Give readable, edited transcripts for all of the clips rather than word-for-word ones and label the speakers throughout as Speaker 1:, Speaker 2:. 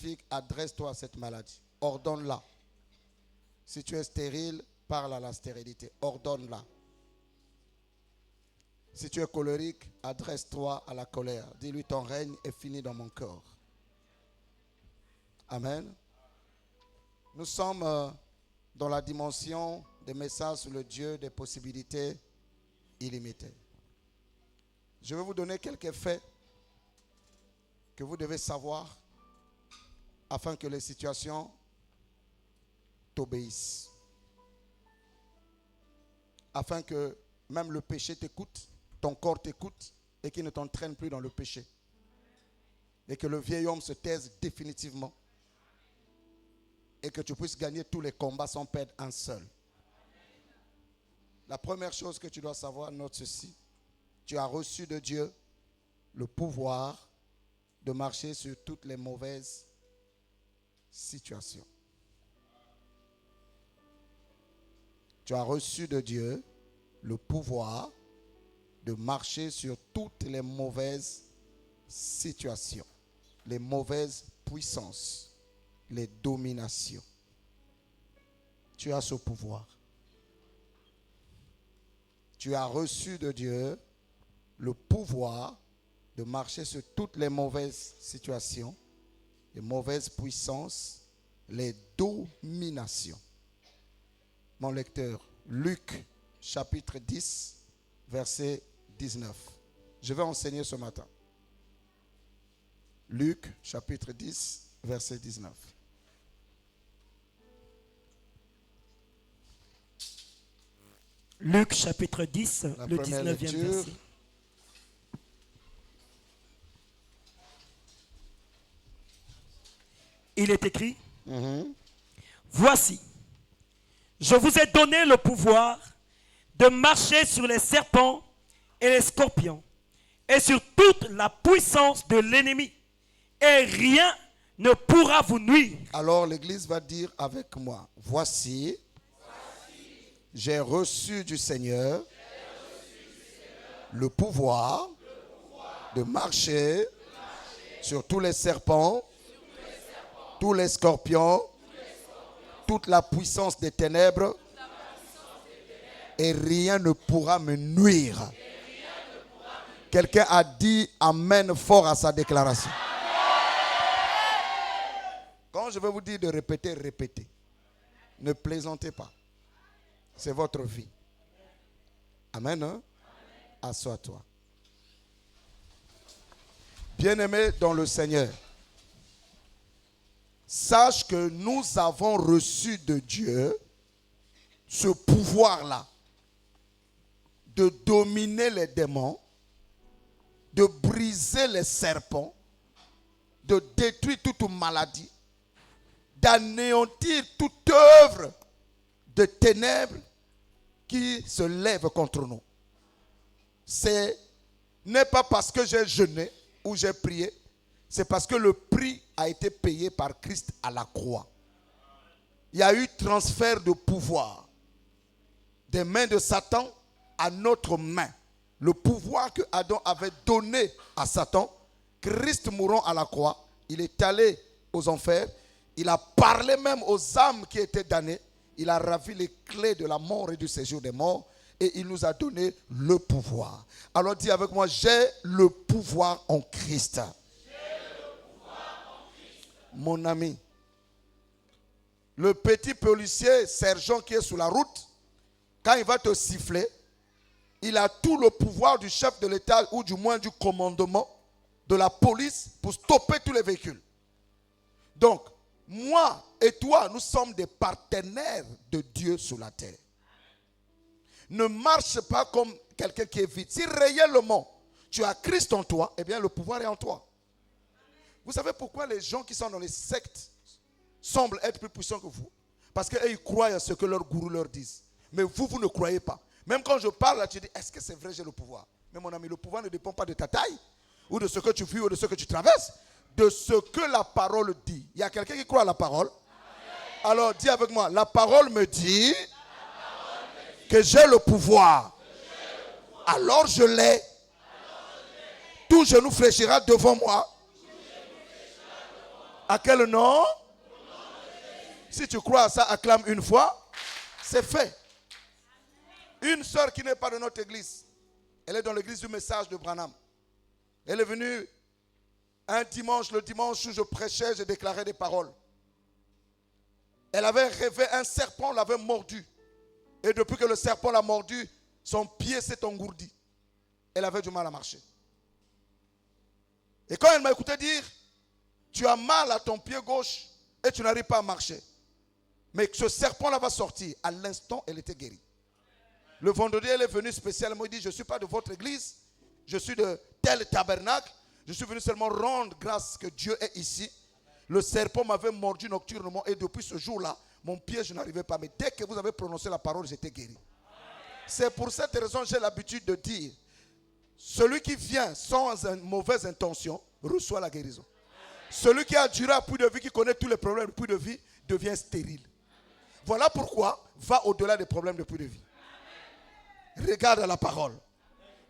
Speaker 1: scientifique, adresse-toi à cette maladie. Ordonne-la. Si tu es stérile, parle à la stérilité. Ordonne-la. Si tu es colérique, adresse-toi à la colère. Dis-lui, ton règne est fini dans mon corps. Amen. Nous sommes dans la dimension des messages sur le Dieu des possibilités illimitées. Je vais vous donner quelques faits que vous devez savoir afin que les situations t'obéissent. Afin que même le péché t'écoute, ton corps t'écoute et qu'il ne t'entraîne plus dans le péché. Et que le vieil homme se taise définitivement. Et que tu puisses gagner tous les combats sans perdre un seul. La première chose que tu dois savoir, note ceci. Tu as reçu de Dieu le pouvoir de marcher sur toutes les mauvaises situations. Tu as reçu de Dieu le pouvoir de marcher sur toutes les mauvaises situations, les mauvaises puissances, les dominations. Tu as ce pouvoir. Tu as reçu de Dieu le pouvoir de marcher sur toutes les mauvaises situations, les mauvaises puissances, les dominations. Mon lecteur, Luc chapitre 10, verset 19. Je vais enseigner ce matin. Luc chapitre 10, verset 19.
Speaker 2: Luc chapitre 10,
Speaker 1: La
Speaker 2: le
Speaker 1: première
Speaker 2: 19e
Speaker 1: lecture.
Speaker 2: verset. Il est écrit, voici, je vous ai donné le pouvoir de marcher sur les serpents et les scorpions et sur toute la puissance de l'ennemi, et rien ne pourra vous nuire.
Speaker 1: Alors l'Église va dire avec moi, voici, j'ai reçu du Seigneur le pouvoir de marcher sur tous les serpents, tous les scorpions, toute la puissance des ténèbres, et rien ne pourra me nuire. Quelqu'un a dit amen fort à sa déclaration. Quand je vais vous dire de répéter, répétez. Ne plaisantez pas. C'est votre vie. Amen. Hein? Assois-toi. Bien-aimé dans le Seigneur, sache que nous avons reçu de Dieu ce pouvoir-là de dominer les démons, de briser les serpents, de détruire toute maladie, d'anéantir toute œuvre de ténèbres qui se lève contre nous. Ce n'est pas parce que j'ai jeûné ou j'ai prié, c'est parce que le prix a été payé par Christ à la croix. Il y a eu transfert de pouvoir des mains de Satan à notre main. Le pouvoir que Adam avait donné à Satan, Christ mourant à la croix, il est allé aux enfers, il a parlé même aux âmes qui étaient damnées, il a ravi les clés de la mort et du séjour des morts, et il nous a donné le pouvoir. Alors dis avec moi, j'ai le pouvoir en Christ. Mon ami, le petit policier sergent qui est sur la route, quand il va te siffler, il a tout le pouvoir du chef de l'État ou du moins du commandement de la police pour stopper tous les véhicules. Donc, moi et toi, nous sommes des partenaires de Dieu sur la terre. Ne marche pas comme quelqu'un qui est vide. Si réellement tu as Christ en toi, eh bien le pouvoir est en toi. Vous savez pourquoi les gens qui sont dans les sectes semblent être plus puissants que vous? Parce qu'eux, ils croient à ce que leurs gourous leur disent. Mais vous, vous ne croyez pas. Même quand je parle, là, tu dis, est-ce que c'est vrai, j'ai le pouvoir? Mais mon ami, le pouvoir ne dépend pas de ta taille, ou de ce que tu vis, ou de ce que tu traverses, de ce que la parole dit. Il y a quelqu'un qui croit à la parole? Alors, dis avec moi, la parole me dit que j'ai le pouvoir. Alors je l'ai. Tout genou fléchira devant moi. À quel nom? Si tu crois à ça, acclame une fois. C'est fait. Une sœur qui n'est pas de notre église, elle est dans l'église du message de Branham. Elle est venue un dimanche, le dimanche où je prêchais, je déclarais des paroles. Elle avait rêvé, un serpent l'avait mordu. Et depuis que le serpent l'a mordu, son pied s'est engourdi. Elle avait du mal à marcher. Et quand elle m'a écouté dire, tu as mal à ton pied gauche et tu n'arrives pas à marcher. Mais ce serpent-là va sortir. À l'instant, elle était guérie. Le vendredi, elle est venue spécialement. Elle dit, je ne suis pas de votre église. Je suis de tel tabernacle. Je suis venu seulement rendre grâce que Dieu est ici. Le serpent m'avait mordu nocturnement. Et depuis ce jour-là, mon pied, je n'arrivais pas. Mais dès que vous avez prononcé la parole, j'étais guéri. C'est pour cette raison que j'ai l'habitude de dire, celui qui vient sans une mauvaise intention, reçoit la guérison. Celui qui a duré à puits de vie, qui connaît tous les problèmes de puits de vie, devient stérile. Voilà pourquoi, va au-delà des problèmes de puits de vie. Regarde à la parole.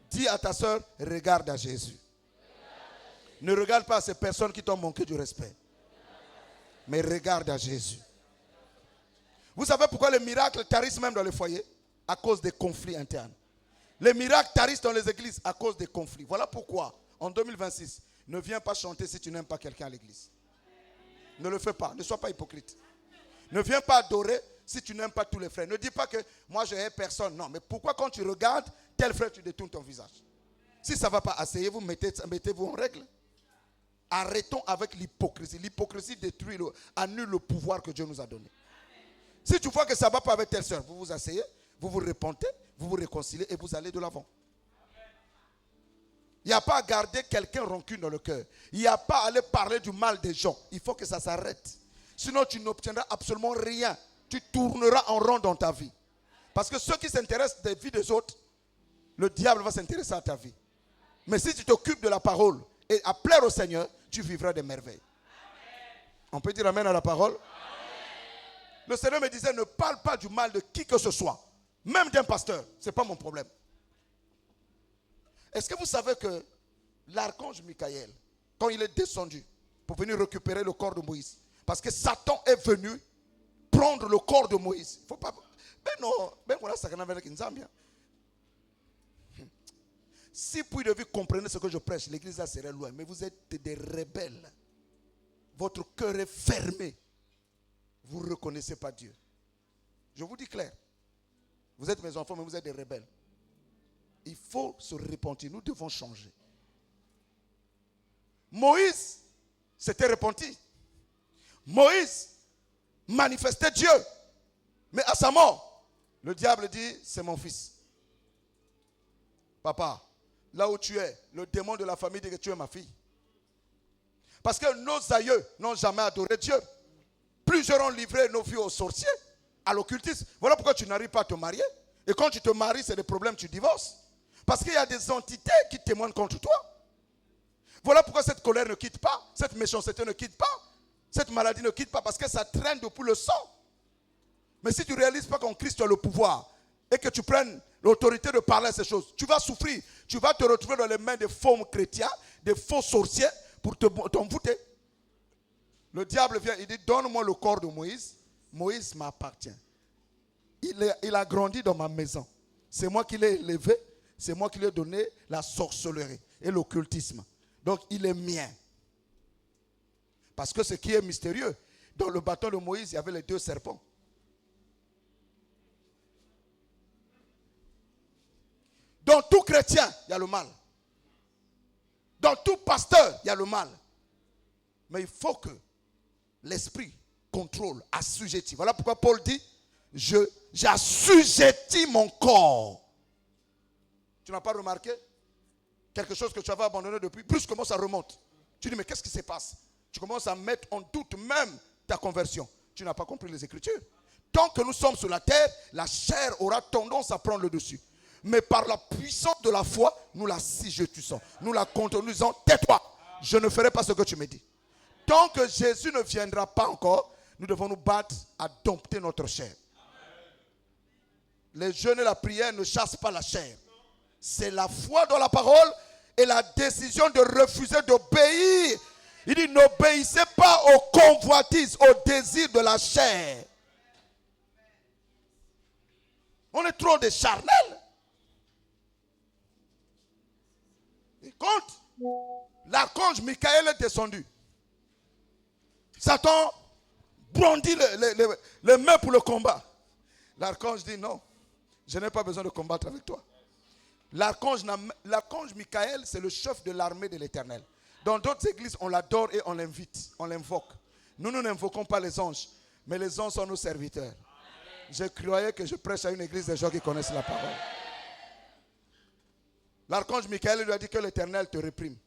Speaker 1: Dis à ta soeur, regarde à Jésus. Ne regarde pas à ces personnes qui t'ont manqué du respect. Mais regarde à Jésus. Vous savez pourquoi les miracles tarissent même dans les foyers? À cause des conflits internes. Les miracles tarissent dans les églises à cause des conflits. Voilà pourquoi, en 2026, ne viens pas chanter si tu n'aimes pas quelqu'un à l'église. Ne le fais pas, ne sois pas hypocrite. Ne viens pas adorer si tu n'aimes pas tous les frères. Ne dis pas que moi je hais personne. Non, mais pourquoi quand tu regardes tel frère, tu détournes ton visage? Si ça ne va pas, asseyez-vous, mettez-vous en règle. Arrêtons avec l'hypocrisie. L'hypocrisie détruit, annule le pouvoir que Dieu nous a donné. Si tu vois que ça ne va pas avec telle soeur, vous vous asseyez, vous vous repentez, vous vous réconciliez et vous allez de l'avant. Il n'y a pas à garder quelqu'un rancune dans le cœur. Il n'y a pas à aller parler du mal des gens. Il faut que ça s'arrête. Sinon, tu n'obtiendras absolument rien. Tu tourneras en rond dans ta vie. Parce que ceux qui s'intéressent des vies des autres, le diable va s'intéresser à ta vie. Mais si tu t'occupes de la parole et à plaire au Seigneur, tu vivras des merveilles. On peut dire amen à la parole? Le Seigneur me disait, ne parle pas du mal de qui que ce soit. Même d'un pasteur. Ce n'est pas mon problème. Est-ce que vous savez que l'archange Michael, quand il est descendu pour venir récupérer le corps de Moïse, parce que Satan est venu prendre le corps de Moïse. Il ne faut pas... Mais non, ben voilà, ça avec une Zambia. Si puis de vie comprenez ce que je prêche, l'église là serait loin. Mais vous êtes des rebelles. Votre cœur est fermé. Vous ne reconnaissez pas Dieu. Je vous dis clair. Vous êtes mes enfants, mais vous êtes des rebelles. Il faut se repentir. Nous devons changer. Moïse s'était repenti. Moïse manifestait Dieu. Mais à sa mort, le diable dit, c'est mon fils. Papa, là où tu es, le démon de la famille dit que tu es ma fille. Parce que nos aïeux n'ont jamais adoré Dieu. Plusieurs ont livré nos filles aux sorciers, à l'occultisme. Voilà pourquoi tu n'arrives pas à te marier. Et quand tu te maries, c'est des problèmes, tu divorces. Parce qu'il y a des entités qui témoignent contre toi. Voilà pourquoi cette colère ne quitte pas, cette méchanceté ne quitte pas, cette maladie ne quitte pas, parce que ça traîne depuis le sang. Mais si tu ne réalises pas qu'en Christ tu as le pouvoir et que tu prennes l'autorité de parler à ces choses, tu vas souffrir. Tu vas te retrouver dans les mains des faux chrétiens, des faux sorciers pour t'envoûter. Le diable vient, il dit, donne-moi le corps de Moïse. Moïse m'appartient. Il a grandi dans ma maison. C'est moi qui l'ai élevé. C'est moi qui lui ai donné la sorcellerie et l'occultisme. Donc il est mien. Parce que ce qui est mystérieux, dans le bâton de Moïse, il y avait les 2 serpents. Dans tout chrétien, il y a le mal. Dans tout pasteur, il y a le mal. Mais il faut que l'esprit contrôle, assujettit. Voilà pourquoi Paul dit, j'assujettis mon corps. Tu n'as pas remarqué? Quelque chose que tu avais abandonné depuis, brusquement ça remonte. Tu dis, mais qu'est-ce qui se passe? Tu commences à mettre en doute même ta conversion. Tu n'as pas compris les Écritures. Tant que nous sommes sur la terre, la chair aura tendance à prendre le dessus. Mais par la puissance de la foi, nous la sigetissons. Nous la contrôlons. Tais-toi, je ne ferai pas ce que tu me dis. Tant que Jésus ne viendra pas encore, nous devons nous battre à dompter notre chair. Les jeûnes et la prière ne chassent pas la chair. C'est la foi dans la parole et la décision de refuser d'obéir Il dit, n'obéissez pas aux convoitises, aux désirs de la chair. On est trop des charnels. Et quand l'archange Michael est descendu, Satan brandit les mains pour le combat. L'archange dit non, je n'ai pas besoin de combattre avec toi. L'archange Michael, c'est le chef de l'armée de l'Éternel. Dans d'autres églises, on l'adore et on l'invite, on l'invoque. Nous n'invoquons pas les anges, mais les anges sont nos serviteurs. Je croyais que je prêche à une église de gens qui connaissent la parole. L'archange Michael lui a dit que l'Éternel te réprime.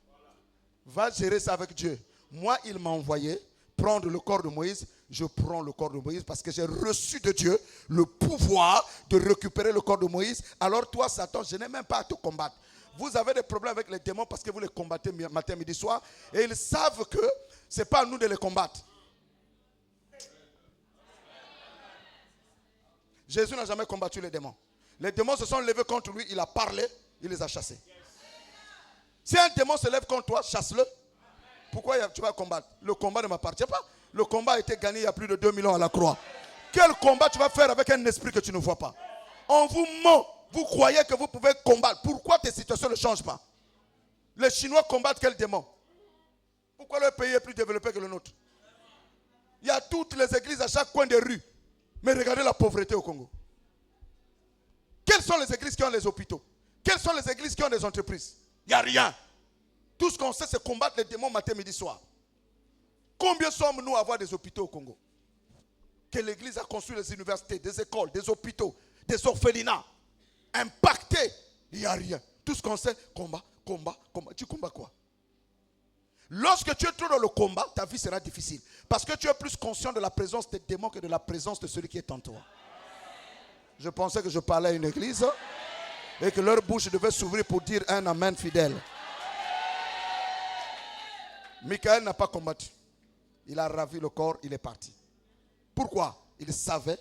Speaker 1: Va gérer ça avec Dieu. Moi, il m'a envoyé prendre le corps de Moïse. Je prends le corps de Moïse parce que j'ai reçu de Dieu le pouvoir de récupérer le corps de Moïse. Alors toi, Satan, je n'ai même pas à te combattre. Vous avez des problèmes avec les démons parce que vous les combattez matin, midi, soir. Et ils savent que ce n'est pas à nous de les combattre. Jésus n'a jamais combattu les démons. Les démons se sont levés contre lui, il a parlé, il les a chassés. Si un démon se lève contre toi, chasse-le. Pourquoi tu vas combattre? Le combat ne m'appartient pas. Le combat a été gagné il y a plus de 2000 ans à la croix. Quel combat tu vas faire avec un esprit que tu ne vois pas? On vous ment. Vous croyez que vous pouvez combattre. Pourquoi tes situations ne changent pas? Les Chinois combattent quel démon? Pourquoi leur pays est plus développé que le nôtre? Il y a toutes les églises à chaque coin des rues. Mais regardez la pauvreté au Congo. Quelles sont les églises qui ont les hôpitaux? Quelles sont les églises qui ont des entreprises? Il n'y a rien. Tout ce qu'on sait, c'est combattre les démons matin, midi, soir. Combien sommes-nous à avoir des hôpitaux au Congo? Que l'église a construit des universités, des écoles, des hôpitaux, des orphelinats. Impactés. Il n'y a rien. Tout ce qu'on sait, combat, combat, combat. Tu combats quoi? Lorsque tu es trop dans le combat, ta vie sera difficile. Parce que tu es plus conscient de la présence des démons que de la présence de celui qui est en toi. Je pensais que je parlais à une église et que leur bouche devait s'ouvrir pour dire un amen fidèle. Michael n'a pas combattu. Il a ravi le corps, il est parti. Pourquoi? Il savait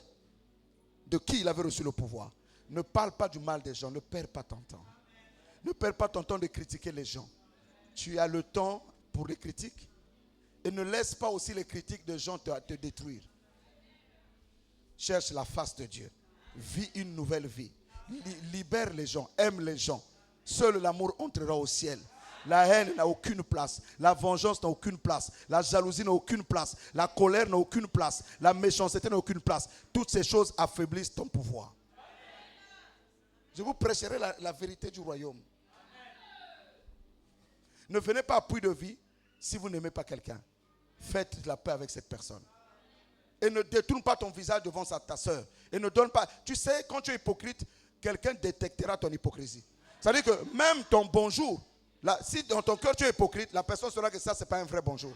Speaker 1: de qui il avait reçu le pouvoir. Ne parle pas du mal des gens, ne perds pas ton temps. Ne perds pas ton temps de critiquer les gens. Tu as le temps pour les critiques et ne laisse pas aussi les critiques de gens te détruire. Cherche la face de Dieu. Vis une nouvelle vie. Libère les gens, aime les gens. Seul l'amour entrera au ciel. La haine n'a aucune place. La vengeance n'a aucune place. La jalousie n'a aucune place. La colère n'a aucune place. La méchanceté n'a aucune place. Toutes ces choses affaiblissent ton pouvoir. Je vous prêcherai la vérité du royaume. Ne venez pas à puits de vie si vous n'aimez pas quelqu'un. Faites la paix avec cette personne. Et ne détourne pas ton visage devant ta soeur. Et ne donne pas. Tu sais, quand tu es hypocrite, quelqu'un détectera ton hypocrisie. C'est-à-dire que même ton bonjour, si dans ton cœur tu es hypocrite, la personne saura que ça, ce n'est pas un vrai bonjour.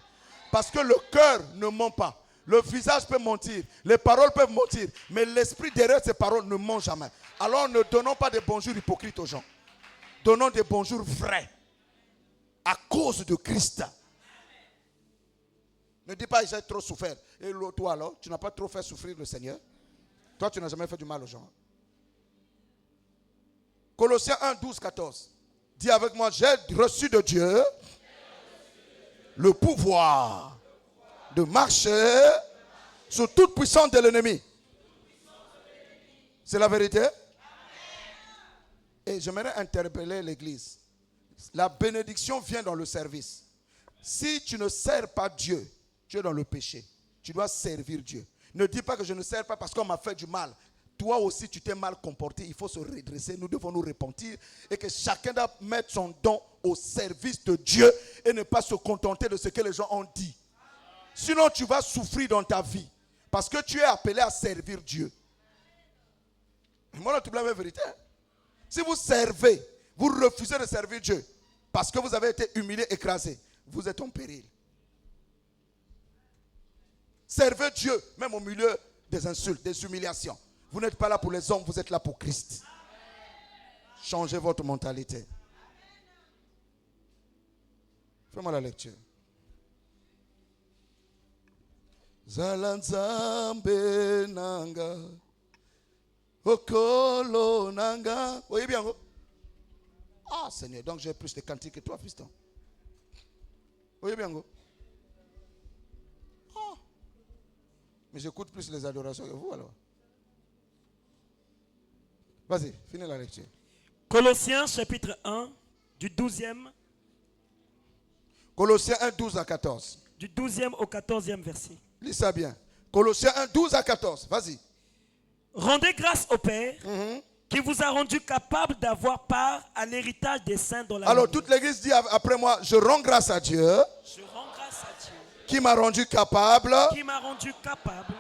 Speaker 1: Parce que le cœur ne ment pas. Le visage peut mentir. Les paroles peuvent mentir. Mais l'esprit derrière ces paroles ne ment jamais. Alors ne donnons pas des bonjours hypocrites aux gens. Donnons des bonjours vrais. À cause de Christ. Ne dis pas j'ai trop souffert. Et toi alors, tu n'as pas trop fait souffrir le Seigneur. Toi, tu n'as jamais fait du mal aux gens. Colossiens 1, 12, 14. Dis avec moi, j'ai reçu de Dieu le pouvoir de marcher sous toute puissance de l'ennemi. C'est la vérité? Et j'aimerais interpeller l'église. La bénédiction vient dans le service. Si tu ne sers pas Dieu, tu es dans le péché. Tu dois servir Dieu. Ne dis pas que je ne sers pas parce qu'on m'a fait du mal. Toi aussi, tu t'es mal comporté. Il faut se redresser. Nous devons nous repentir. Et que chacun doit mettre son don au service de Dieu. Et ne pas se contenter de ce que les gens ont dit. Sinon, tu vas souffrir dans ta vie. Parce que tu es appelé à servir Dieu. Moi, tu blâmes la vérité. Si vous servez, vous refusez de servir Dieu. Parce que vous avez été humilié, écrasé. Vous êtes en péril. Servez Dieu, même au milieu des insultes, des humiliations. Vous n'êtes pas là pour les hommes, vous êtes là pour Christ. Changez votre mentalité. Fais-moi la lecture. Zalanzambe nanga okolo nanga. Vous voyez bien? Ah Seigneur, donc j'ai plus de cantiques que toi, fiston. Vous voyez bien? Mais j'écoute plus les adorations que vous alors. Vas-y, finis la lecture.
Speaker 2: Colossiens chapitre 1, du 12e,
Speaker 1: Colossiens 1, 12 à 14.
Speaker 2: du 12e au 14e verset.
Speaker 1: Lis ça bien. Colossiens 1, 12 à 14. Vas-y.
Speaker 2: Rendez grâce au Père qui vous a rendu capable d'avoir part à l'héritage des saints dans la
Speaker 1: Alors
Speaker 2: lumière.
Speaker 1: toute l'église dit après moi, je rends grâce à Dieu
Speaker 2: Je rends grâce à Dieu
Speaker 1: qui m'a rendu capable
Speaker 2: qui m'a rendu capable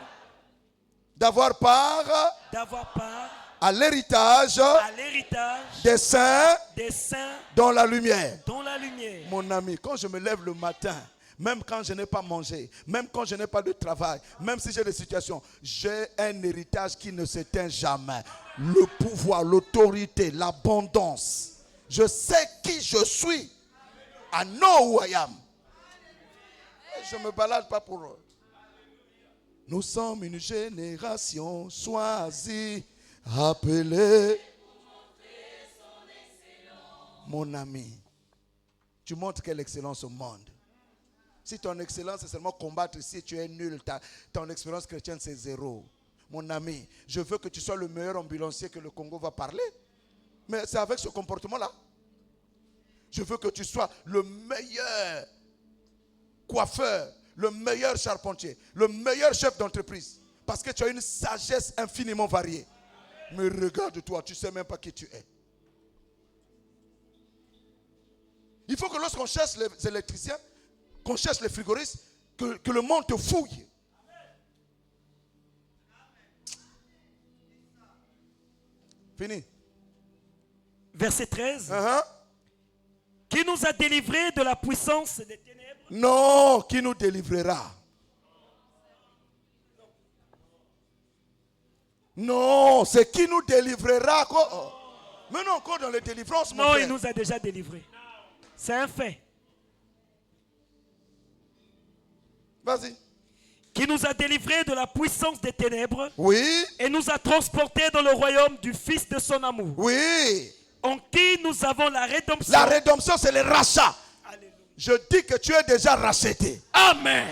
Speaker 1: d'avoir part
Speaker 2: d'avoir part
Speaker 1: à l'héritage
Speaker 2: à l'héritage
Speaker 1: des saints
Speaker 2: des saints
Speaker 1: dans la lumière.
Speaker 2: dans la lumière.
Speaker 1: Mon ami, quand je me lève le matin, même quand je n'ai pas mangé, même quand je n'ai pas de travail, même si j'ai des situations, j'ai un héritage qui ne s'éteint jamais. Le pouvoir, l'autorité, l'abondance. Je sais qui je suis. I know who I am. Je ne me balade pas pour eux. Nous sommes une génération choisie, appelée. Mon ami, tu montres quelle excellence au monde. Si ton excellence c'est seulement combattre ici, tu es nul. Ton expérience chrétienne c'est zéro. Mon ami, je veux que tu sois le meilleur ambulancier que le Congo va parler. Mais c'est avec ce comportement-là. Je veux que tu sois le meilleur coiffeur, le meilleur charpentier, le meilleur chef d'entreprise. Parce que tu as une sagesse infiniment variée. Mais regarde-toi, tu ne sais même pas qui tu es. Il faut que lorsqu'on cherche les électriciens, qu'on cherche les frigoristes, que le monde te fouille. Fini.
Speaker 2: Verset 13.
Speaker 1: Uh-huh.
Speaker 2: Qui nous a délivrés de la puissance des ténèbres.
Speaker 1: Non, qui nous délivrera. Non, c'est qui nous délivrera. Mais non, encore dans les délivrances, mon
Speaker 2: Non,
Speaker 1: frère.
Speaker 2: il nous a déjà délivrés. C'est un fait.
Speaker 1: Vas-y.
Speaker 2: Qui nous a délivrés de la puissance des ténèbres.
Speaker 1: Oui.
Speaker 2: Et nous a transportés dans le royaume du Fils de son amour.
Speaker 1: Oui.
Speaker 2: En qui nous avons la rédemption.
Speaker 1: La rédemption, c'est le rachat.
Speaker 2: Alléluia.
Speaker 1: Je dis que tu es déjà racheté.
Speaker 2: Amen.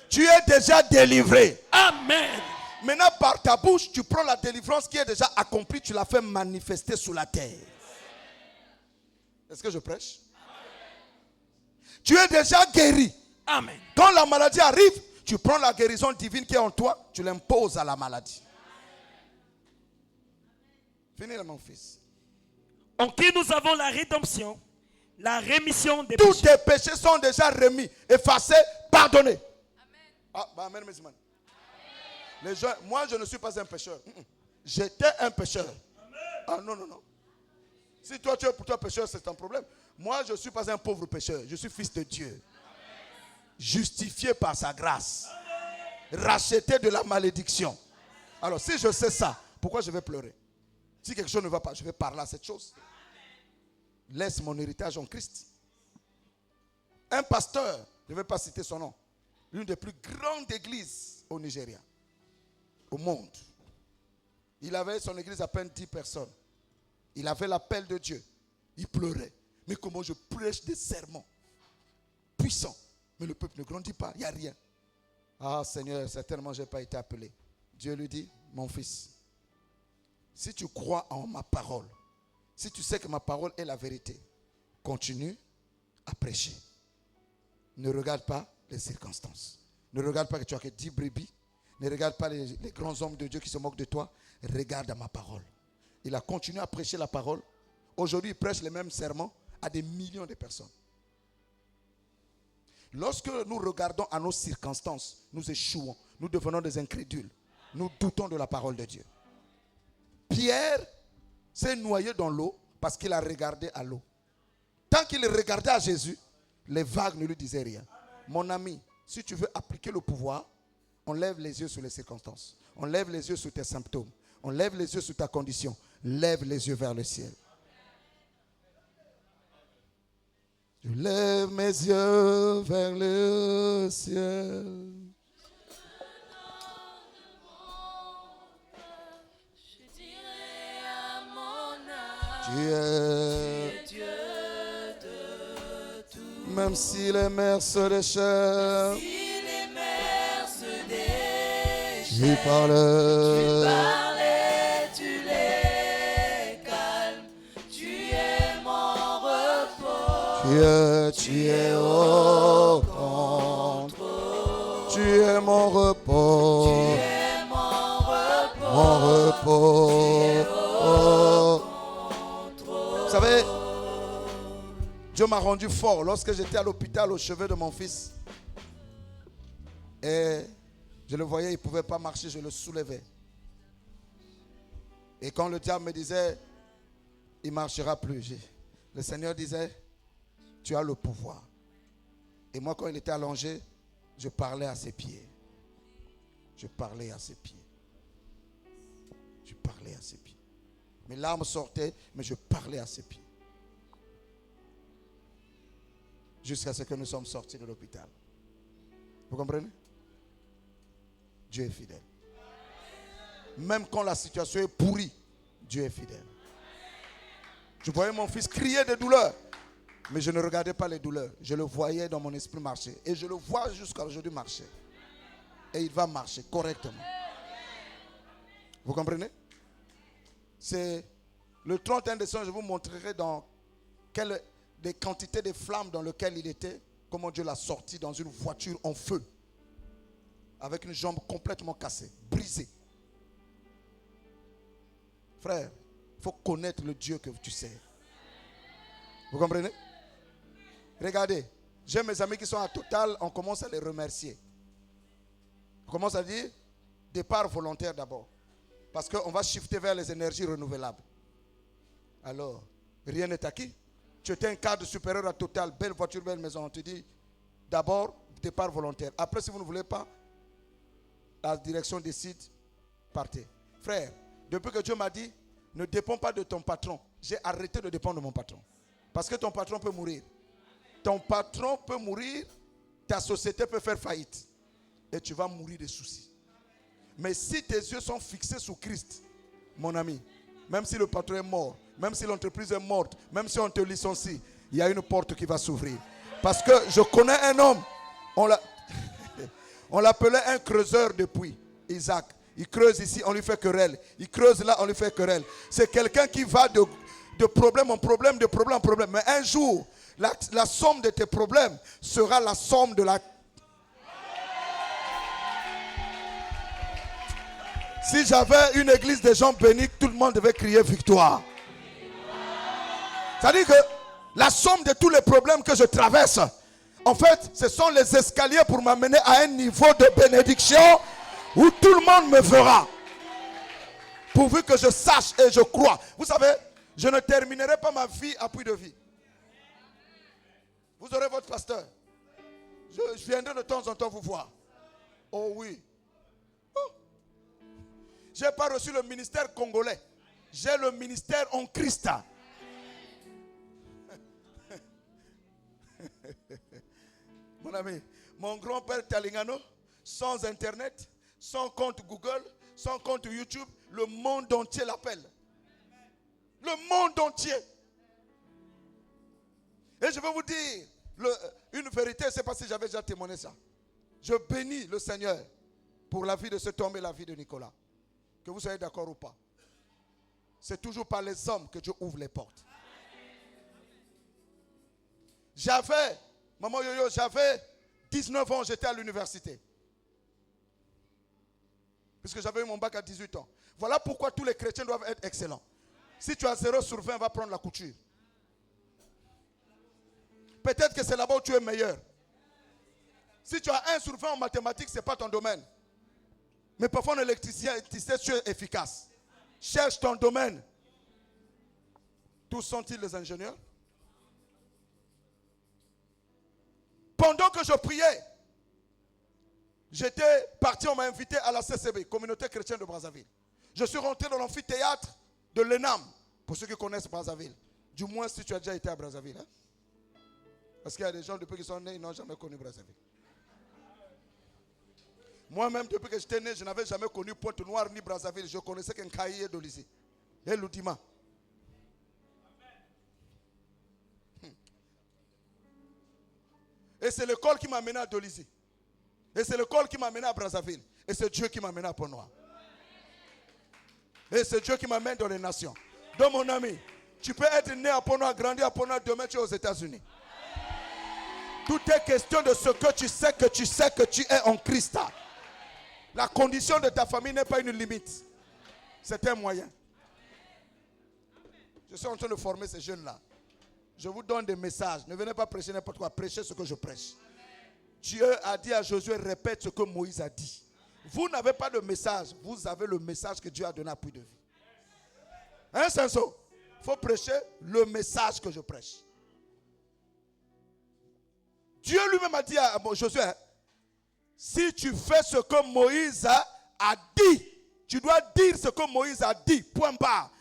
Speaker 1: Tu es déjà délivré.
Speaker 2: Amen.
Speaker 1: Maintenant, par ta bouche, tu prends la délivrance qui est déjà accomplie, tu la fais manifester sous la terre. Est-ce que je prêche? Tu es déjà guéri.
Speaker 2: Amen.
Speaker 1: Quand la maladie arrive, tu prends la guérison divine qui est en toi, tu l'imposes à la maladie. Finis là, mon fils.
Speaker 2: En qui nous avons la rédemption, la rémission des
Speaker 1: Tous
Speaker 2: péchés.
Speaker 1: tes péchés sont déjà remis, effacés, pardonnés. Amen. Ah, bah, amen, mes amis. Les gens, moi, je ne suis pas un pécheur. J'étais un pécheur. Ah non, non, non. Si toi, tu es pour toi pécheur, c'est un problème. Moi, je ne suis pas un pauvre pécheur. Je suis fils de Dieu. Justifié par sa grâce. Racheté de la malédiction. Alors, si je sais ça, pourquoi je vais pleurer? Si quelque chose ne va pas, je vais parler à cette chose. Laisse mon héritage en Christ. Un pasteur, je ne vais pas citer son nom, l'une des plus grandes églises au Nigeria, au monde. Il avait son église à peine 10 personnes. Il avait l'appel de Dieu. Il pleurait. Mais comment je prêche des sermons puissants, mais le peuple ne grandit pas, il n'y a rien. Ah Seigneur, certainement je n'ai pas été appelé. Dieu lui dit, mon fils, si tu crois en ma parole, si tu sais que ma parole est la vérité, continue à prêcher. Ne regarde pas les circonstances. Ne regarde pas que tu as que 10 brebis. Ne regarde pas les grands hommes de Dieu qui se moquent de toi. Regarde à ma parole. Il a continué à prêcher la parole. Aujourd'hui, il prêche les mêmes sermons à des millions de personnes. Lorsque nous regardons à nos circonstances, nous échouons. Nous devenons des incrédules. Nous doutons de la parole de Dieu. Pierre s'est noyé dans l'eau parce qu'il a regardé à l'eau. Tant qu'il regardait à Jésus, les vagues ne lui disaient rien. Mon ami, si tu veux appliquer le pouvoir, on lève les yeux sur les circonstances. On lève les yeux sur tes symptômes. On lève les yeux sur ta condition. Lève les yeux vers le ciel. Je lève mes yeux vers le ciel. Tu es
Speaker 3: Dieu de tout.
Speaker 1: même si les mers se déchirent,
Speaker 3: Si les mers se déchirent,
Speaker 1: Tu parles.
Speaker 3: Tu les calmes. Tu es mon repos.
Speaker 1: Tu es au contrôle. Tu es mon repos.
Speaker 3: Tu es mon repos.
Speaker 1: Mon repos. Vous savez, Dieu m'a rendu fort lorsque j'étais à l'hôpital au chevet de mon fils. Et je le voyais, il ne pouvait pas marcher, je le soulevais. Et quand le diable me disait, il ne marchera plus, le Seigneur disait, tu as le pouvoir. Et moi, quand il était allongé, je parlais à ses pieds. Je parlais à ses pieds. Je parlais à ses pieds. Mes larmes sortaient, mais je parlais à ses pieds. Jusqu'à ce que nous sommes sortis de l'hôpital. Vous comprenez? Dieu est fidèle. Même quand la situation est pourrie, Dieu est fidèle. Je voyais mon fils crier de douleur, mais je ne regardais pas les douleurs. Je le voyais dans mon esprit marcher. Et je le vois jusqu'à aujourd'hui marcher. Et il va marcher correctement. Vous comprenez? C'est le 31 décembre, je vous montrerai dans des quantités de flammes dans lesquelles il était, comment Dieu l'a sorti dans une voiture en feu, avec une jambe complètement cassée, brisée. Frère, il faut connaître le Dieu que tu sais. Vous comprenez? Regardez, j'ai mes amis qui sont à Total, on commence à les remercier. On commence à dire, départ volontaire d'abord. Parce qu'on va shifter vers les énergies renouvelables. Alors, rien n'est acquis. Tu étais un cadre supérieur à Total, belle voiture, belle maison. On te dit, d'abord, départ volontaire. Après, si vous ne voulez pas, la direction décide, partez. Frère, depuis que Dieu m'a dit, ne dépends pas de ton patron. J'ai arrêté de dépendre de mon patron. Parce que ton patron peut mourir. Ton patron peut mourir, ta société peut faire faillite. Et tu vas mourir de soucis. Mais si tes yeux sont fixés sur Christ, mon ami, même si le patron est mort, même si l'entreprise est morte, même si on te licencie, il y a une porte qui va s'ouvrir. Parce que je connais un homme, on l'appelait un creuseur de puits, Isaac. Il creuse ici, on lui fait querelle. Il creuse là, on lui fait querelle. C'est quelqu'un qui va de problème en problème, de problème en problème. Mais un jour, la somme de tes problèmes sera la somme de la... Si j'avais une église de gens bénis, tout le monde devait crier victoire. C'est-à-dire que la somme de tous les problèmes que je traverse, en fait, ce sont les escaliers pour m'amener à un niveau de bénédiction où tout le monde me verra. Pourvu que je sache et je crois. Vous savez, je ne terminerai pas ma vie à puits de vie. Vous aurez votre pasteur. Je viendrai de temps en temps vous voir. Oh oui. Je n'ai pas reçu le ministère congolais. J'ai le ministère en Christ. Mon ami, mon grand-père Talingano, sans internet, sans compte Google, sans compte YouTube, le monde entier l'appelle. Le monde entier. Et je vais vous dire une vérité, je ne sais pas si j'avais déjà témoigné ça. Je bénis le Seigneur pour la vie de cet homme et la vie de Nicolas. Que vous soyez d'accord ou pas. C'est toujours par les hommes que Dieu ouvre les portes. Maman Yoyo, j'avais 19 ans, j'étais à l'université. Puisque j'avais eu mon bac à 18 ans. Voilà pourquoi tous les chrétiens doivent être excellents. Si tu as 0 sur 20, va prendre la couture. Peut-être que c'est là-bas où tu es meilleur. Si tu as 1 sur 20 en mathématiques, ce n'est pas ton domaine. Mais parfois en électricité, tu es efficace. Cherche ton domaine. Tous sont-ils les ingénieurs? Pendant que je priais, j'étais parti, on m'a invité à la CCB, Communauté chrétienne de Brazzaville. Je suis rentré dans l'amphithéâtre de l'ENAM, pour ceux qui connaissent Brazzaville. Du moins si tu as déjà été à Brazzaville. Hein? Parce qu'il y a des gens depuis qu'ils sont nés, ils n'ont jamais connu Brazzaville. Moi-même, depuis que j'étais né, je n'avais jamais connu Pointe-Noire ni Brazzaville. Je connaissais qu'un cahier de lycée. Et l'Oudima. Et c'est l'école qui m'a amené à Dolisie. Et c'est le col qui m'a amené à Brazzaville. Et c'est Dieu qui m'a amené à Pont-Noir. Et c'est Dieu qui m'amène dans les nations. Donc mon ami, tu peux être né à Pont-Noir, grandi à Pont-Noir, demain tu es aux États-Unis. Tout est question de ce que tu sais que tu es en Christ. La condition de ta famille n'est pas une limite. C'est un moyen. Je suis en train de former ces jeunes-là. Je vous donne des messages. Ne venez pas prêcher n'importe quoi. Prêchez ce que je prêche. Dieu a dit à Josué, répète ce que Moïse a dit. Vous n'avez pas de message. Vous avez le message que Dieu a donné à Puy de Vie. Hein, Senso? Il faut prêcher le message que je prêche. Dieu lui-même a dit à Josué, si tu fais ce que Moïse a dit, tu dois dire ce que Moïse a dit. Point barre.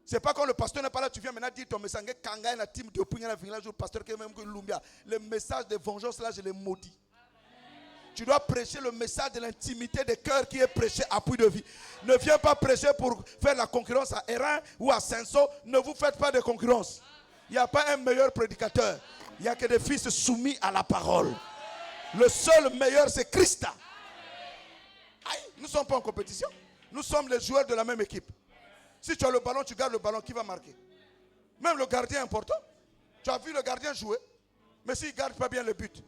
Speaker 1: C'est pas quand le pasteur n'est pas là, tu viens maintenant dire ton message. Le message de vengeance, là, je l'ai maudit. Tu dois prêcher le message de l'intimité des cœurs qui est prêché à Puy de Vie. Ne viens pas prêcher pour faire la concurrence à Hérin ou à Senso. Ne vous faites pas de concurrence. Il n'y a pas un meilleur prédicateur. Il n'y a que des fils soumis à la parole. Le seul meilleur, c'est Christ. Nous ne sommes pas en compétition. Nous sommes les joueurs de la même équipe. Si tu as le ballon, tu gardes le ballon, qui va marquer? Même le gardien est important. Tu as vu le gardien jouer, mais s'il ne garde pas bien le but.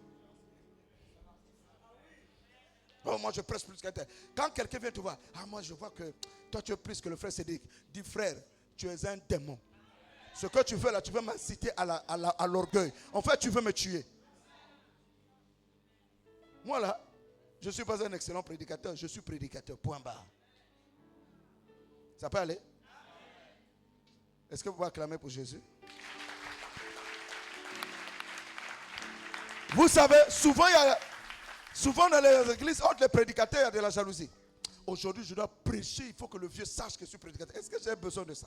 Speaker 1: Oh, moi je presse plus que tel. Quand quelqu'un vient te voir, moi je vois que toi tu es plus que le frère Cédric. Dis frère, tu es un démon. Ce que tu veux là, tu veux m'inciter à l'orgueil. En fait, tu veux me tuer. Moi là, je ne suis pas un excellent prédicateur, je suis prédicateur, point barre. Ça peut aller? Est-ce que vous pouvez acclamer pour Jésus? Vous savez, souvent dans les églises, entre les prédicateurs, il y a de la jalousie. Aujourd'hui, je dois prêcher, il faut que le vieux sache que je suis prédicateur. Est-ce que j'ai besoin de ça?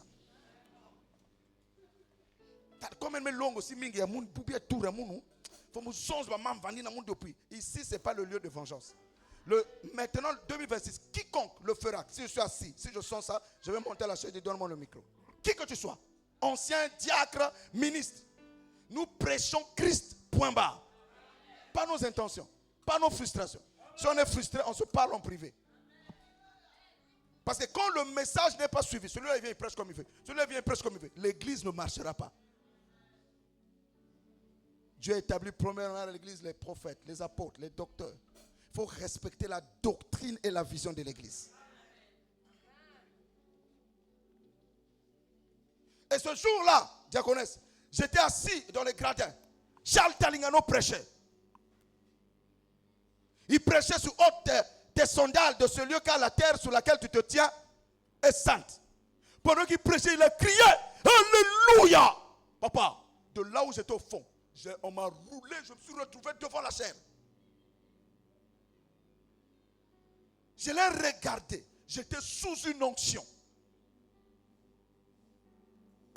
Speaker 1: Ici, ce n'est pas le lieu de vengeance. Maintenant, 2026, quiconque le fera, si je suis assis, si je sens ça, je vais monter à la chaise et donne-moi le micro. Qui que tu sois, ancien, diacre, ministre, nous prêchons Christ, point barre. Pas nos intentions, pas nos frustrations. Si on est frustré, on se parle en privé. Parce que quand le message n'est pas suivi, celui-là il vient, il prêche comme il veut. Celui-là vient, il prêche comme il veut. L'église ne marchera pas. Dieu a établi premièrement à l'église les prophètes, les apôtres, les docteurs. Il faut respecter la doctrine et la vision de l'église. Et ce jour-là, diaconesse, j'étais assis dans les gradins. Charles Talingano prêchait. Il prêchait sous haute des sandales de ce lieu, car la terre sur laquelle tu te tiens est sainte. Pendant qu'il prêchait, il a crié Alléluia. Papa, de là où j'étais au fond, on m'a roulé, je me suis retrouvé devant la chaîne. Je l'ai regardé. J'étais sous une onction.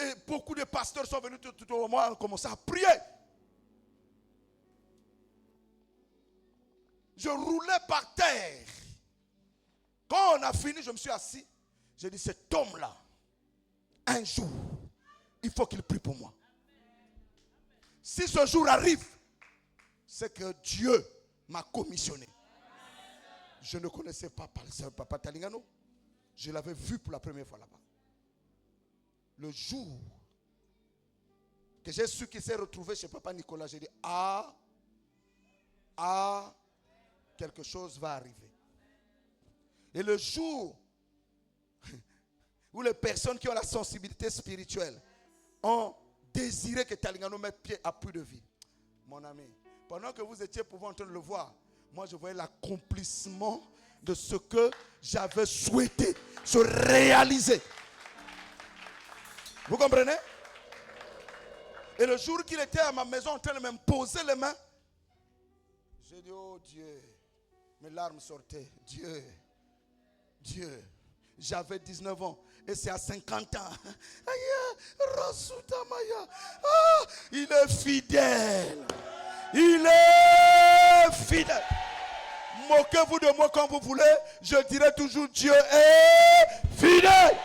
Speaker 1: Et beaucoup de pasteurs sont venus tout au moment, ont commencé à prier. Je roulais par terre. Quand on a fini, je me suis assis. J'ai dit, cet homme-là, un jour, il faut qu'il prie pour moi. Si ce jour arrive, c'est que Dieu m'a commissionné. Je ne connaissais pas Papa Talingano. Je l'avais vu pour la première fois là-bas. Le jour que j'ai su qu'il s'est retrouvé chez Papa Nicolas, j'ai dit, quelque chose va arriver. Et le jour où les personnes qui ont la sensibilité spirituelle ont désiré que Talingano mette pied à Puy de Vie, mon ami, pendant que vous étiez en train de le voir, moi je voyais l'accomplissement de ce que j'avais souhaité se réaliser. Vous comprenez? Et le jour qu'il était à ma maison en train de me poser les mains, j'ai dit, oh Dieu, mes larmes sortaient. Dieu, j'avais 19 ans et c'est à 50 ans. Il est fidèle. Il est fidèle. Moquez-vous de moi quand vous voulez, je dirai toujours Dieu est fidèle.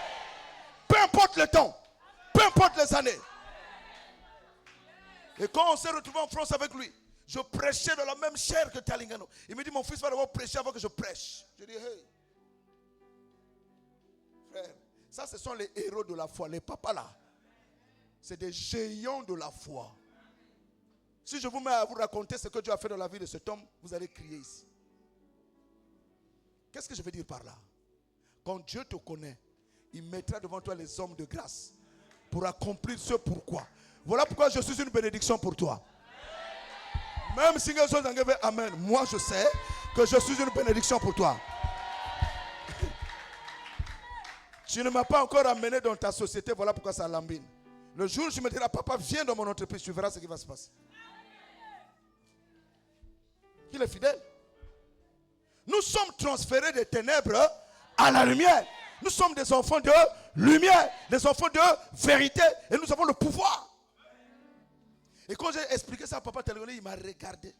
Speaker 1: Peu importe le temps, peu importe les années. Et quand on s'est retrouvé en France avec lui, Je prêchais dans la même chair que Talingano. Il me dit, mon fils va d'abord prêcher avant que je prêche. Je dis, hey. Frère, ça ce sont les héros de la foi. Les papas là, c'est des géants de la foi. Si je vous mets à vous raconter ce que Dieu a fait dans la vie de cet homme, vous allez crier ici. Qu'est-ce que je veux dire par là? Quand Dieu te connaît, il mettra devant toi les hommes de grâce pour accomplir ce pourquoi. Voilà pourquoi je suis une bénédiction pour toi. Même si les autres disent amen, moi je sais que je suis une bénédiction pour toi. Tu ne m'as pas encore amené dans ta société, voilà pourquoi ça lambine. Le jour où je me dirai, papa, viens dans mon entreprise, tu verras ce qui va se passer. Il est fidèle. Nous sommes transférés des ténèbres à la lumière. Nous sommes des enfants de lumière, des enfants de vérité, et nous avons le pouvoir. Et quand j'ai expliqué ça à papa Télé, il m'a regardé.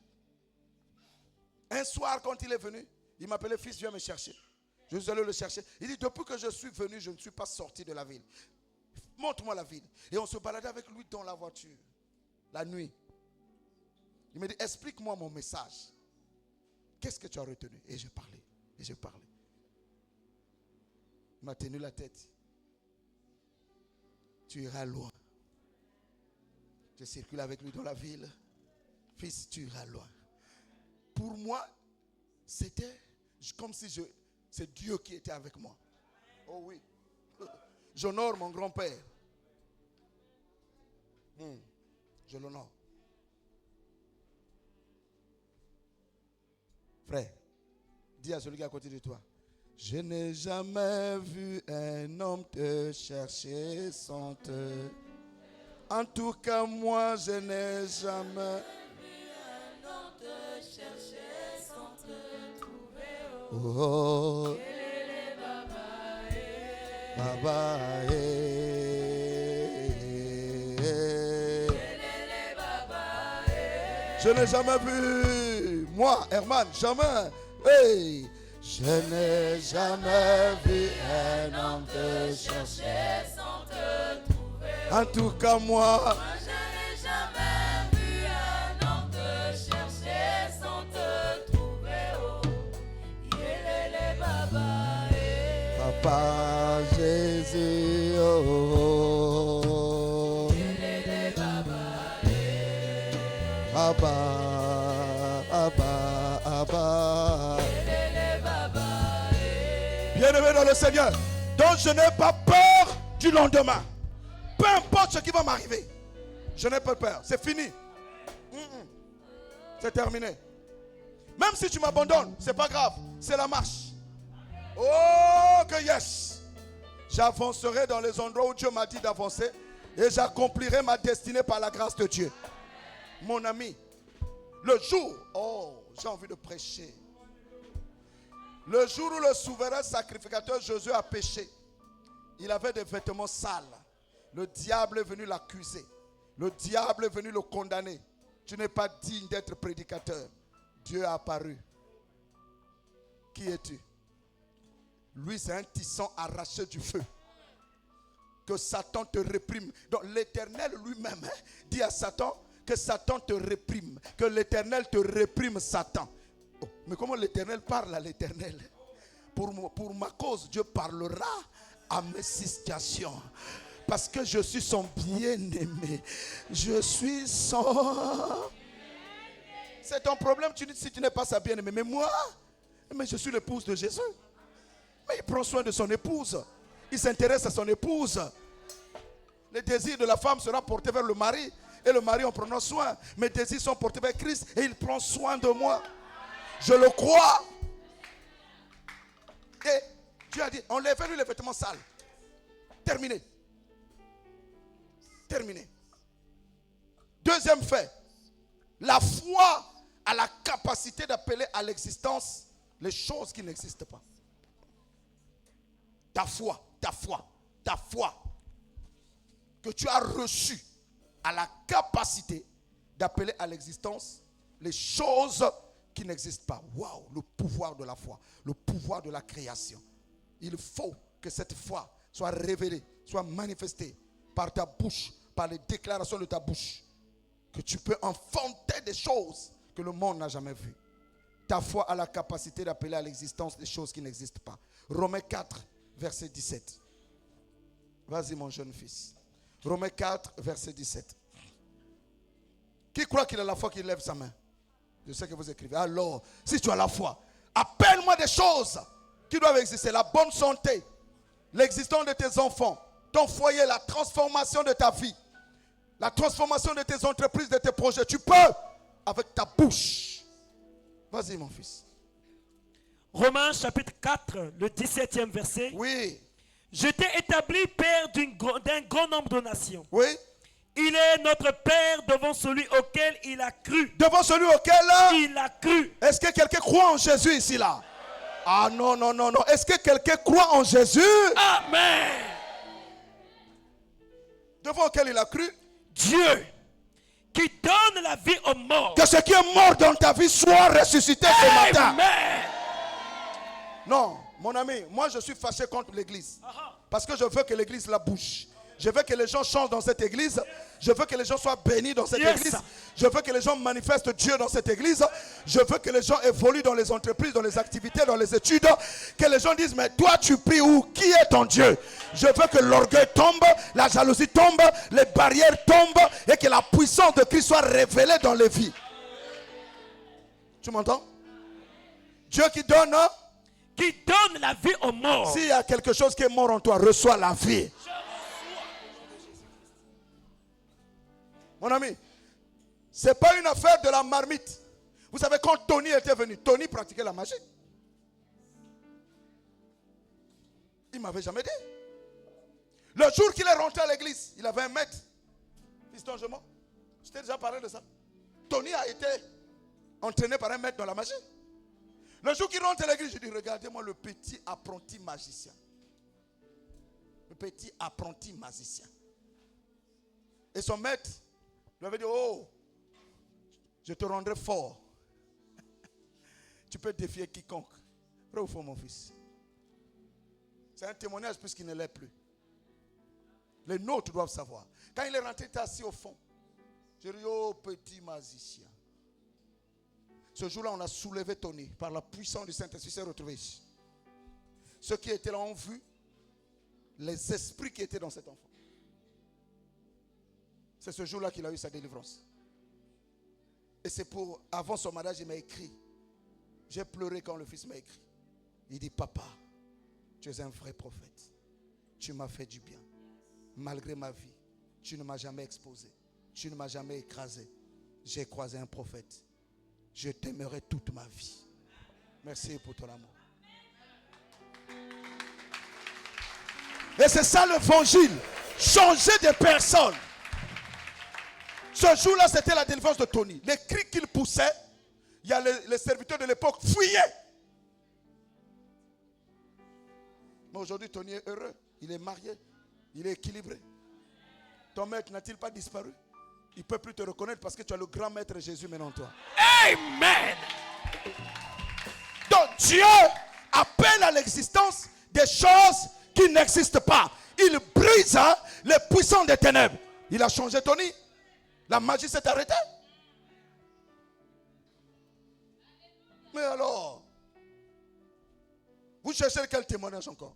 Speaker 1: Un soir, quand il est venu, il m'appelait, fils, viens me chercher. Je suis allé le chercher. Il dit, depuis que je suis venu, je ne suis pas sorti de la ville. Montre-moi la ville. Et on se baladait avec lui dans la voiture, la nuit. Il me dit, explique-moi mon message. Qu'est-ce que tu as retenu? Et j'ai parlé. Et j'ai parlé. Il m'a tenu la tête. Tu iras loin. Je circule avec lui dans la ville. Fils, tu iras loin. Pour moi, c'était comme si c'est Dieu qui était avec moi. Oh oui. J'honore mon grand-père. Je l'honore. Frère, dis à celui qui est à côté de toi. Je n'ai jamais vu un homme te chercher sans te. En tout cas, moi, je n'ai jamais
Speaker 3: vu un homme te chercher sans te trouver.
Speaker 1: Oh, Baba, je n'ai jamais vu, moi, Herman, jamais. Hey, je n'ai jamais vu un homme te chercher
Speaker 3: Sans te trouver.
Speaker 1: En tout cas, moi,
Speaker 3: Je n'ai jamais vu un homme te chercher sans te trouver. Oh, yélélé baba,
Speaker 1: Papa Jésus, oh,
Speaker 3: yélélé baba,
Speaker 1: Abba.
Speaker 3: yélélé baba,
Speaker 1: Bien-aimé dans le Seigneur, donc je n'ai pas peur du lendemain. Peu importe ce qui va m'arriver, je n'ai pas peur. C'est fini. C'est terminé. Même si tu m'abandonnes, c'est pas grave. C'est la marche. Oh que yes. J'avancerai dans les endroits où Dieu m'a dit d'avancer et j'accomplirai ma destinée par la grâce de Dieu. Mon ami, le jour, oh, j'ai envie de prêcher. Le jour où le souverain sacrificateur Josué a péché, il avait des vêtements sales. Le diable est venu l'accuser. Le diable est venu le condamner. Tu n'es pas digne d'être prédicateur. Dieu a apparu. Qui es-tu? Lui, c'est un tisson arraché du feu. Que Satan te réprime. Donc l'Éternel lui-même dit à Satan que Satan te réprime. Que l'Éternel te réprime, Satan. Oh, mais comment l'Éternel parle à l'Éternel? Pour ma cause, Dieu parlera à mes situations. Parce que je suis son bien-aimé. Je suis son... C'est ton problème tu dis, si tu n'es pas sa bien-aimée. Mais moi, mais je suis l'épouse de Jésus. Mais il prend soin de son épouse. Il s'intéresse à son épouse. Les désirs de la femme seront portés vers le mari. Et le mari en prenant soin. Mes désirs sont portés vers Christ. Et il prend soin de moi. Je le crois. Et Dieu a dit, enlevez-lui les vêtements sales. Terminé. Terminé. Deuxième fait. La foi a la capacité d'appeler à l'existence les choses qui n'existent pas. Ta foi que tu as reçue a la capacité d'appeler à l'existence les choses qui n'existent pas. Waouh, le pouvoir de la foi, le pouvoir de la création. Il faut que cette foi soit révélée, soit manifestée par ta bouche, par les déclarations de ta bouche. Que tu peux enfanter des choses que le monde n'a jamais vues. Ta foi a la capacité d'appeler à l'existence des choses qui n'existent pas. Romains 4, verset 17. Vas-y mon jeune fils. Romains 4, verset 17. Qui croit qu'il a la foi, qu'il lève sa main? Je sais que vous écrivez. Alors, si tu as la foi, appelle-moi des choses qui doivent exister. La bonne santé, l'existence de tes enfants, ton foyer, la transformation de ta vie, la transformation de tes entreprises, de tes projets. Tu peux avec ta bouche. Vas-y mon fils.
Speaker 2: Romains chapitre 4, le 17e verset.
Speaker 1: Oui.
Speaker 2: Je t'ai établi père d'un grand nombre de nations.
Speaker 1: Oui.
Speaker 2: Il est notre père devant celui auquel il a cru.
Speaker 1: Devant celui auquel
Speaker 2: Il a cru.
Speaker 1: Est-ce que quelqu'un croit en Jésus ici là? Ah non, non, non, non. Est-ce que quelqu'un croit en Jésus?
Speaker 2: Amen.
Speaker 1: Devant lequel il a cru.
Speaker 2: Dieu qui donne la vie aux morts.
Speaker 1: Que ce qui est mort dans ta vie soit ressuscité ce matin.
Speaker 2: Amen.
Speaker 1: Non, mon ami, moi je suis fâché contre l'église. Parce que je veux que l'église la bouge. Je veux que les gens changent dans cette église. Je veux que les gens soient bénis dans cette église. Je veux que les gens manifestent Dieu dans cette église. Je veux que les gens évoluent dans les entreprises, dans les activités, dans les études. Que les gens disent, mais toi tu pries où? Qui est ton Dieu? Je veux que l'orgueil tombe, la jalousie tombe, les barrières tombent et que la puissance de Christ soit révélée dans les vies. Tu m'entends? Dieu qui donne.
Speaker 2: Qui donne la vie aux morts.
Speaker 1: S'il y a quelque chose qui est mort en toi, reçois la vie. Mon ami, ce n'est pas une affaire de la marmite. Vous savez, quand Tony était venu, Tony pratiquait la magie. Il ne m'avait jamais dit. Le jour qu'il est rentré à l'église, il avait un maître. Fiston, je t'ai déjà parlé de ça. Tony a été entraîné par un maître dans la magie. Le jour qu'il rentre à l'église, je dis, regardez-moi le petit apprenti magicien. Le petit apprenti magicien. Et son maître lui avait dit, oh, je te rendrai fort. Tu peux défier quiconque. Vrai ou faux, mon fils? C'est un témoignage puisqu'il ne l'est plus. Les nôtres doivent savoir. Quand il est rentré, il était assis au fond. Je dis, oh, petit magicien. Ce jour-là, on a soulevé Tony. Par la puissance du Saint-Esprit, il s'est retrouvé ici. Ceux qui étaient là ont vu les esprits qui étaient dans cet enfant. C'est ce jour-là qu'il a eu sa délivrance. Et c'est pour, avant son mariage, il m'a écrit. J'ai pleuré quand le fils m'a écrit. Il dit, papa, tu es un vrai prophète. Tu m'as fait du bien. Malgré ma vie, tu ne m'as jamais exposé. Tu ne m'as jamais écrasé. J'ai croisé un prophète. Je t'aimerai toute ma vie. Merci pour ton amour. Et c'est ça l'évangile. Changer de personne. Ce jour-là, c'était la délivrance de Tony. Les cris qu'il poussait, il y a les serviteurs de l'époque fuyaient. Mais aujourd'hui, Tony est heureux. Il est marié. Il est équilibré. Ton maître n'a-t-il pas disparu? Il ne peut plus te reconnaître parce que tu as le grand maître Jésus maintenant en toi.
Speaker 2: Amen.
Speaker 1: Donc Dieu appelle à l'existence des choses qui n'existent pas. Il brise les puissants des ténèbres. Il a changé Tony. La magie s'est arrêtée. Mais alors, vous cherchez quel témoignage encore?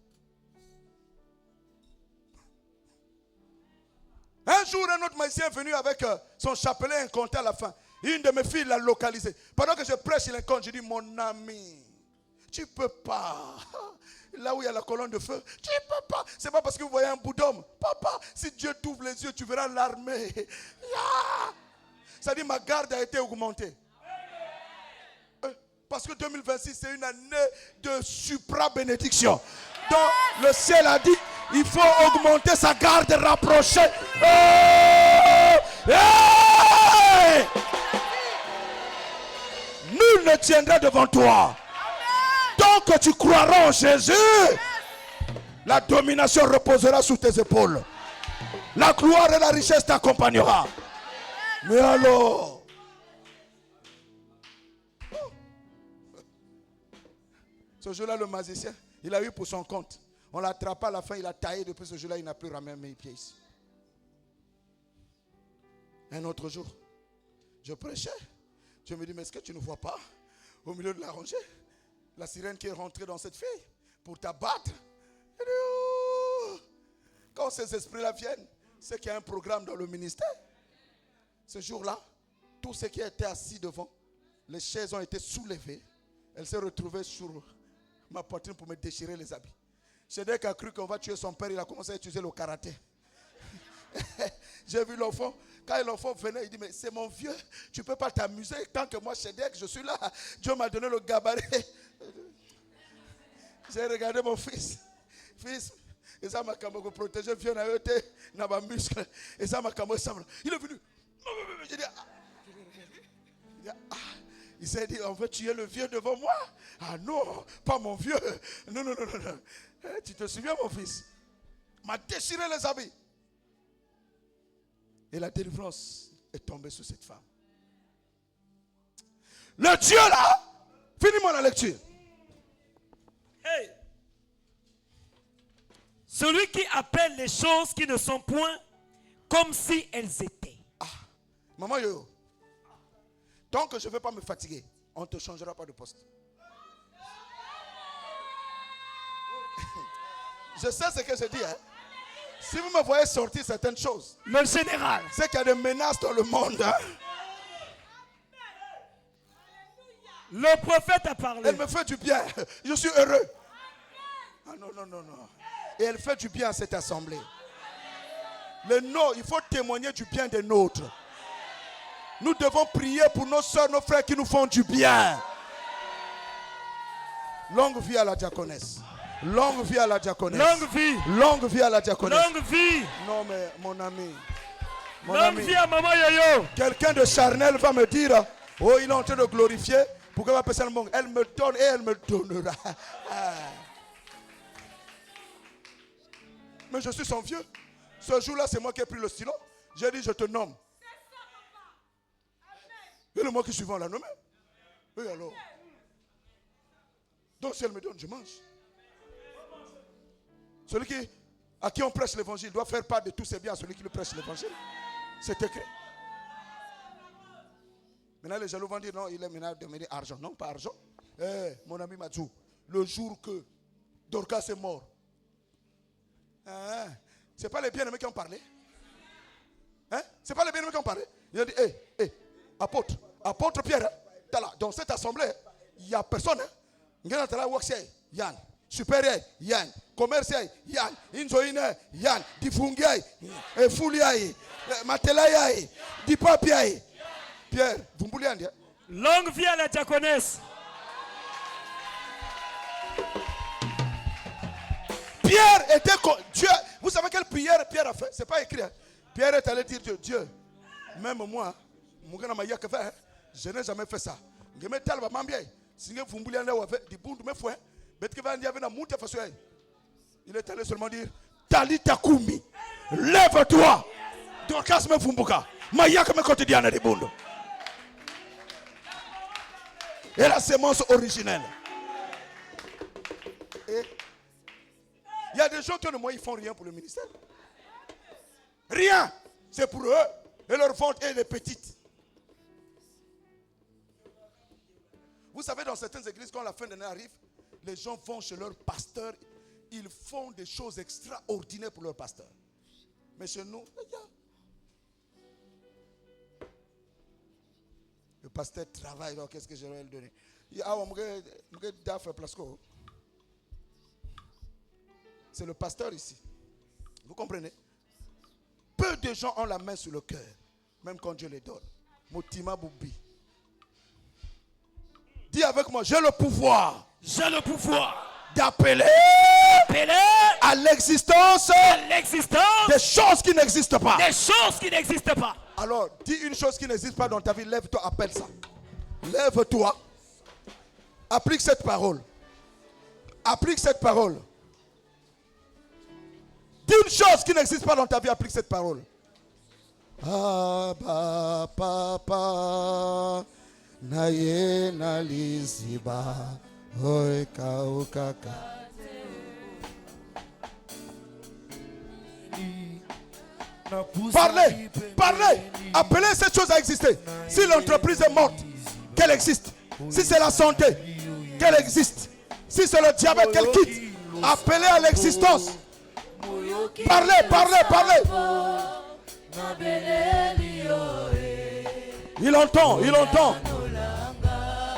Speaker 1: Un jour, un autre magicien est venu avec son chapelet et un compte à la fin. Une de mes filles l'a localisé. Pendant que je prêche, il compte. Je dis, mon ami, tu ne peux pas. Là où il y a la colonne de feu, tu ne peux pas. Ce n'est pas parce que vous voyez un bout d'homme. Papa, si Dieu t'ouvre les yeux, tu verras l'armée. Ça dit, ma garde a été augmentée. Parce que 2026, c'est une année de supra-bénédiction. Donc, le ciel a dit, il faut augmenter sa garde rapprochée. Nul ne tiendra devant toi. Tant que tu croiras en Jésus, la domination reposera sous tes épaules. La gloire et la richesse t'accompagnera. Mais alors, ce jour-là, le magicien, il a eu pour son compte. On l'a attrapé à la fin, il a taillé. Depuis ce jour-là, il n'a plus ramené les pieds ici. Un autre jour, je prêchais. Je me dis, mais est-ce que tu ne vois pas au milieu de la rangée la sirène qui est rentrée dans cette fille pour t'abattre? Je dis, oh. Quand ces esprits-là viennent, c'est qu'il y a un programme dans le ministère. Ce jour-là, tous ceux qui étaient assis devant, les chaises ont été soulevées. Elle s'est retrouvée sur ma poitrine pour me déchirer les habits. Shedek a cru qu'on va tuer son père, il a commencé à utiliser le karaté. J'ai vu l'enfant, quand l'enfant venait, il dit, mais c'est mon vieux, tu ne peux pas t'amuser tant que moi, Shedek, je suis là. Dieu m'a donné le gabarit. J'ai regardé mon fils. Fils, et ça m'a protégé, vieux n'a été dans ma muscle. Et ça m'a semble. Il est venu. J'ai dit, il s'est dit, on veut tuer le vieux devant moi. Ah non, pas mon vieux. Non. Tu te souviens, mon fils? M'a déchiré les habits. Et la délivrance est tombée sur cette femme. Le Dieu là, finis-moi la lecture.
Speaker 2: Hey. Celui qui appelle les choses qui ne sont point comme si elles étaient.
Speaker 1: Maman yo, tant que je ne vais pas me fatiguer, on ne te changera pas de poste. Je sais ce que je dis. Hein? Si vous me voyez sortir certaines choses,
Speaker 2: Le général.
Speaker 1: c'est qu'il y a des menaces dans le monde. Hein?
Speaker 2: Le prophète a parlé.
Speaker 1: Elle me fait du bien. Je suis heureux. Ah non. Et elle fait du bien à cette assemblée. Il faut témoigner du bien des nôtres. Nous devons prier pour nos soeurs, nos frères qui nous font du bien. Longue vie à la diaconesse. Longue vie à la diaconesse.
Speaker 2: Longue vie.
Speaker 1: Longue vie à la diaconesse.
Speaker 2: Longue vie.
Speaker 1: Non mais mon ami.
Speaker 2: Longue vie à maman Yoyo.
Speaker 1: Quelqu'un de charnel va me dire, oh il est en train de glorifier. Pourquoi va passer le monde? Elle me donne et elle me donnera. Mais je suis son vieux. Ce jour-là, c'est moi qui ai pris le stylo. J'ai dit, je te nomme. Et le mois qui suivant, on l'a nommé. Et alors? Donc si elle me donne, je mange. Celui à qui on prêche l'évangile doit faire part de tous ses biens à celui qui lui prêche l'évangile. C'est écrit. Maintenant, les jaloux vont dire, non, il est maintenant demandé argent. Non, pas argent. Mon ami Madjou, le jour que Dorcas est mort, ce n'est pas les bien-aimés qui ont parlé. Hein? Ce n'est pas les bien-aimés qui ont parlé. Ils ont dit, apôtre Pierre, dans cette assemblée, il n'y a personne. Yann, supérieur, Yann, commercial, Yann, inzoïne, Yann, difungiaï, fouliaï, matelaï, dipapiaï. Pierre, vous me voulez dire?
Speaker 2: Longue vie à la diaconesse.
Speaker 1: Pierre était Dieu. Vous savez quelle prière Pierre a fait? C'est pas écrit. Hein? Pierre est allé dire Dieu, même moi, je n'ai jamais fait ça. Il est allé seulement dire Talita Kumi, lève-toi. Dorcas me fumbuka. Mayaka me quotidienne de Bundo. Et la sémence originelle. Et il y a des gens qui ne font rien pour le ministère. Rien. C'est pour eux. Et leur vente est petite. Vous savez, dans certaines églises, quand la fin d'année arrive, les gens vont chez leur pasteur. Ils font des choses extraordinaires pour leur pasteur. Mais chez nous, le pasteur travaille, donc qu'est-ce que je vais lui donner? C'est le pasteur ici. Vous comprenez? Peu de gens ont la main sur le cœur, même quand Dieu les donne. Motima Boubi. Dis avec moi, j'ai le pouvoir.
Speaker 2: J'ai le pouvoir
Speaker 1: d'appeler à l'existence
Speaker 2: des
Speaker 1: choses qui n'existent pas.
Speaker 2: Des choses qui n'existent pas.
Speaker 1: Alors, dis une chose qui n'existe pas dans ta vie. Lève-toi, appelle ça. Lève-toi. Applique cette parole. Applique cette parole. Dis une chose qui n'existe pas dans ta vie. Applique cette parole. Abba, papa, naye naliziba, oika okaka. Parlez, parlez, appelez cette chose à exister. Si l'entreprise est morte, qu'elle existe. Si c'est la santé, qu'elle existe. Si c'est le diabète, qu'elle quitte. Appelez à l'existence. Parlez, parlez, parlez. Il entend, il entend.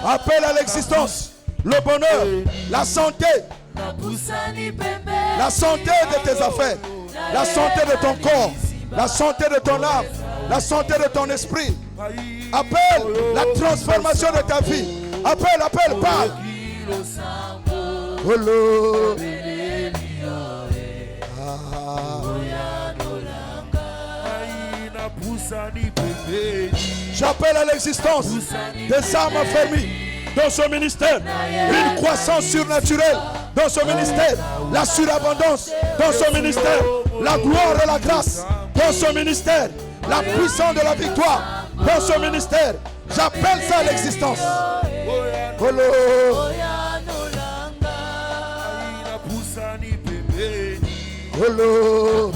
Speaker 1: Appelle à l'existence. Le bonheur, la santé. La santé de tes affaires. La santé de ton corps. La santé de ton âme. La santé de ton esprit. Appelle la transformation de ta vie. Appelle, appelle, parle. Hello. J'appelle à l'existence des âmes affermies dans ce ministère, une croissance surnaturelle dans ce ministère, la surabondance dans ce ministère, la gloire et la grâce dans ce ministère, la puissance de la victoire dans ce ministère. J'appelle ça à l'existence. Hello. Hello.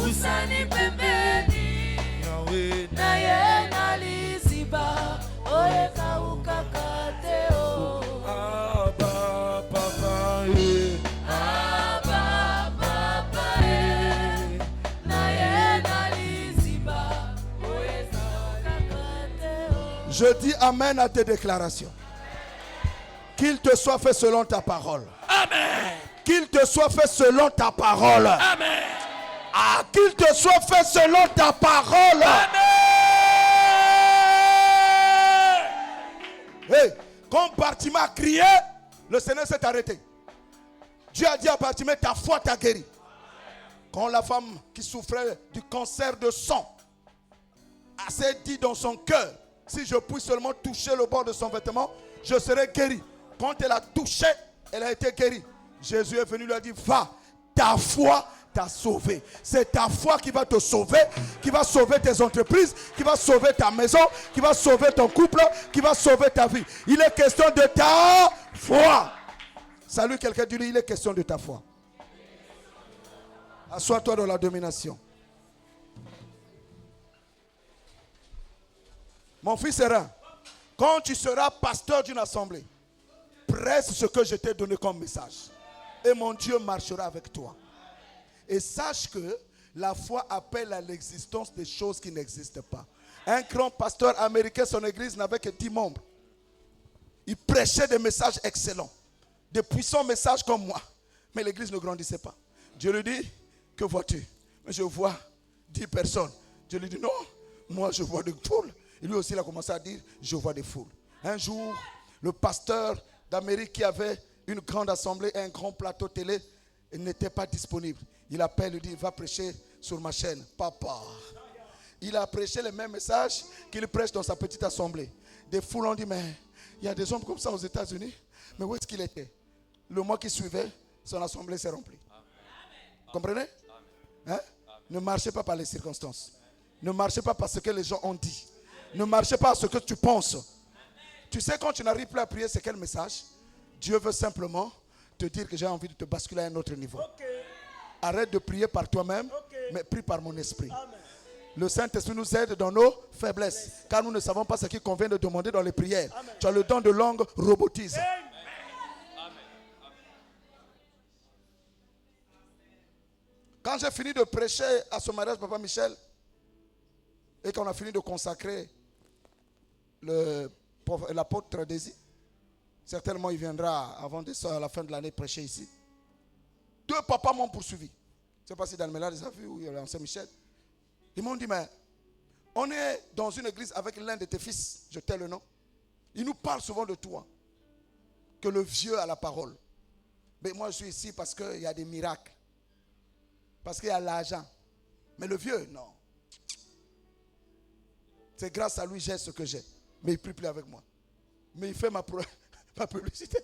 Speaker 1: Je dis amen à tes déclarations. Qu'il te soit fait selon ta parole.
Speaker 2: Amen.
Speaker 1: Qu'il te soit fait selon ta parole.
Speaker 2: Amen.
Speaker 1: Ah, qu'il te soit fait selon ta parole.
Speaker 2: Amen.
Speaker 1: Hey, quand Bartimée a crié, le Seigneur s'est arrêté. Dieu a dit à Bartimée, ta foi t'a guéri. Quand la femme qui souffrait du cancer de sang s'est dit dans son cœur, si je puis seulement toucher le bord de son vêtement, je serai guéri. Quand elle a touché, elle a été guérie. Jésus est venu lui a dit, va, ta foi t'a sauvé. C'est ta foi qui va te sauver, qui va sauver tes entreprises, qui va sauver ta maison, qui va sauver ton couple, qui va sauver ta vie. Il est question de ta foi. Salut quelqu'un, dis-lui, il est question de ta foi. Assois-toi dans la domination. Mon fils Hérin, quand tu seras pasteur d'une assemblée, presse ce que je t'ai donné comme message. Et mon Dieu marchera avec toi. Et sache que la foi appelle à l'existence des choses qui n'existent pas. Un grand pasteur américain, son église n'avait que 10 membres. Il prêchait des messages excellents. Des puissants messages comme moi. Mais l'église ne grandissait pas. Dieu lui dit, que vois-tu? Mais je vois 10 personnes. Dieu lui dit, non, moi je vois des foules. Et lui aussi il a commencé à dire, je vois des foules. Un jour, le pasteur d'Amérique qui avait une grande assemblée et un grand plateau télé n'était pas disponible. Il appelle, il dit, va prêcher sur ma chaîne. Papa. Il a prêché le même message qu'il prêche dans sa petite assemblée. Des foules ont dit, mais il y a des hommes comme ça aux États-Unis. Mais où est-ce qu'il était? Le mois qui suivait, son assemblée s'est remplie. Comprenez? Hein? Ne marchez pas par les circonstances. Ne marchez pas par ce que les gens ont dit. Ne marchez pas à ce que tu penses. Tu sais, quand tu n'arrives plus à prier, c'est quel message? Dieu veut simplement te dire que j'ai envie de te basculer à un autre niveau. Arrête de prier par toi-même, mais prie par mon esprit. Amen. Le Saint-Esprit nous aide dans nos faiblesses, car nous ne savons pas ce qu'il convient de demander dans les prières. Amen. Tu as le don de langue, robotise. Amen. Quand j'ai fini de prêcher à ce mariage, Papa Michel, et qu'on a fini de consacrer l'apôtre Désir, certainement il viendra avant à la fin de l'année prêcher ici. 2 papas m'ont poursuivi. Je ne sais pas si Dalmela les a vus ou l'ancien Michel. Ils m'ont dit, mais on est dans une église avec l'un de tes fils, je t'ai le nom. Il nous parle souvent de toi, que le vieux a la parole. Mais moi je suis ici parce qu'il y a des miracles, parce qu'il y a l'argent. Mais le vieux, non. C'est grâce à lui j'ai ce que j'ai. Mais il ne prie plus avec moi. Mais il fait ma publicité.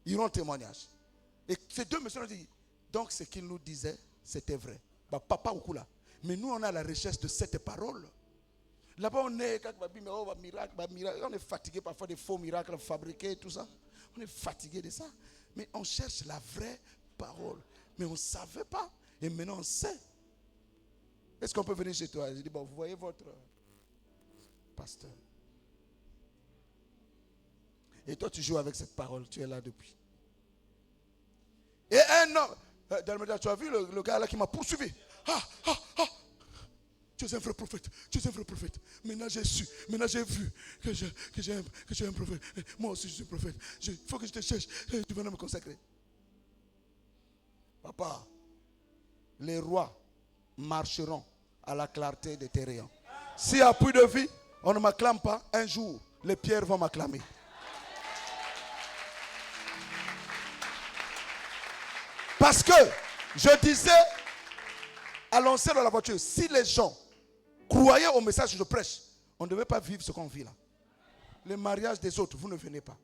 Speaker 1: Ils rendent témoignage. Et ces 2 messieurs ont dit, donc ce qu'il nous disait, c'était vrai. Bah, papa ou là. Mais nous, on a la recherche de cette parole. Là-bas, on est, on est fatigué parfois des faux miracles fabriqués, tout ça. On est fatigué de ça. Mais on cherche la vraie parole. Mais on ne savait pas. Et maintenant, on sait. Est-ce qu'on peut venir chez toi? Je dis, bon, vous voyez votre pasteur. Et toi, tu joues avec cette parole. Tu es là depuis. Et un homme, Dalméda, tu as vu le gars là qui m'a poursuivi. Tu es un vrai prophète. Tu es un vrai prophète. Maintenant j'ai su. Maintenant j'ai vu que j'ai un prophète. Moi aussi je suis prophète. Il faut que je te cherche. Tu vas me consacrer. Papa, les rois marcheront à la clarté de tes rayons. S'il y a plus de vie, on ne m'acclame pas. Un jour, les pierres vont m'acclamer. Parce que je disais à l'ancien dans la voiture, si les gens croyaient au message que je prêche, on ne devait pas vivre ce qu'on vit là. Les mariages des autres, vous ne venez pas.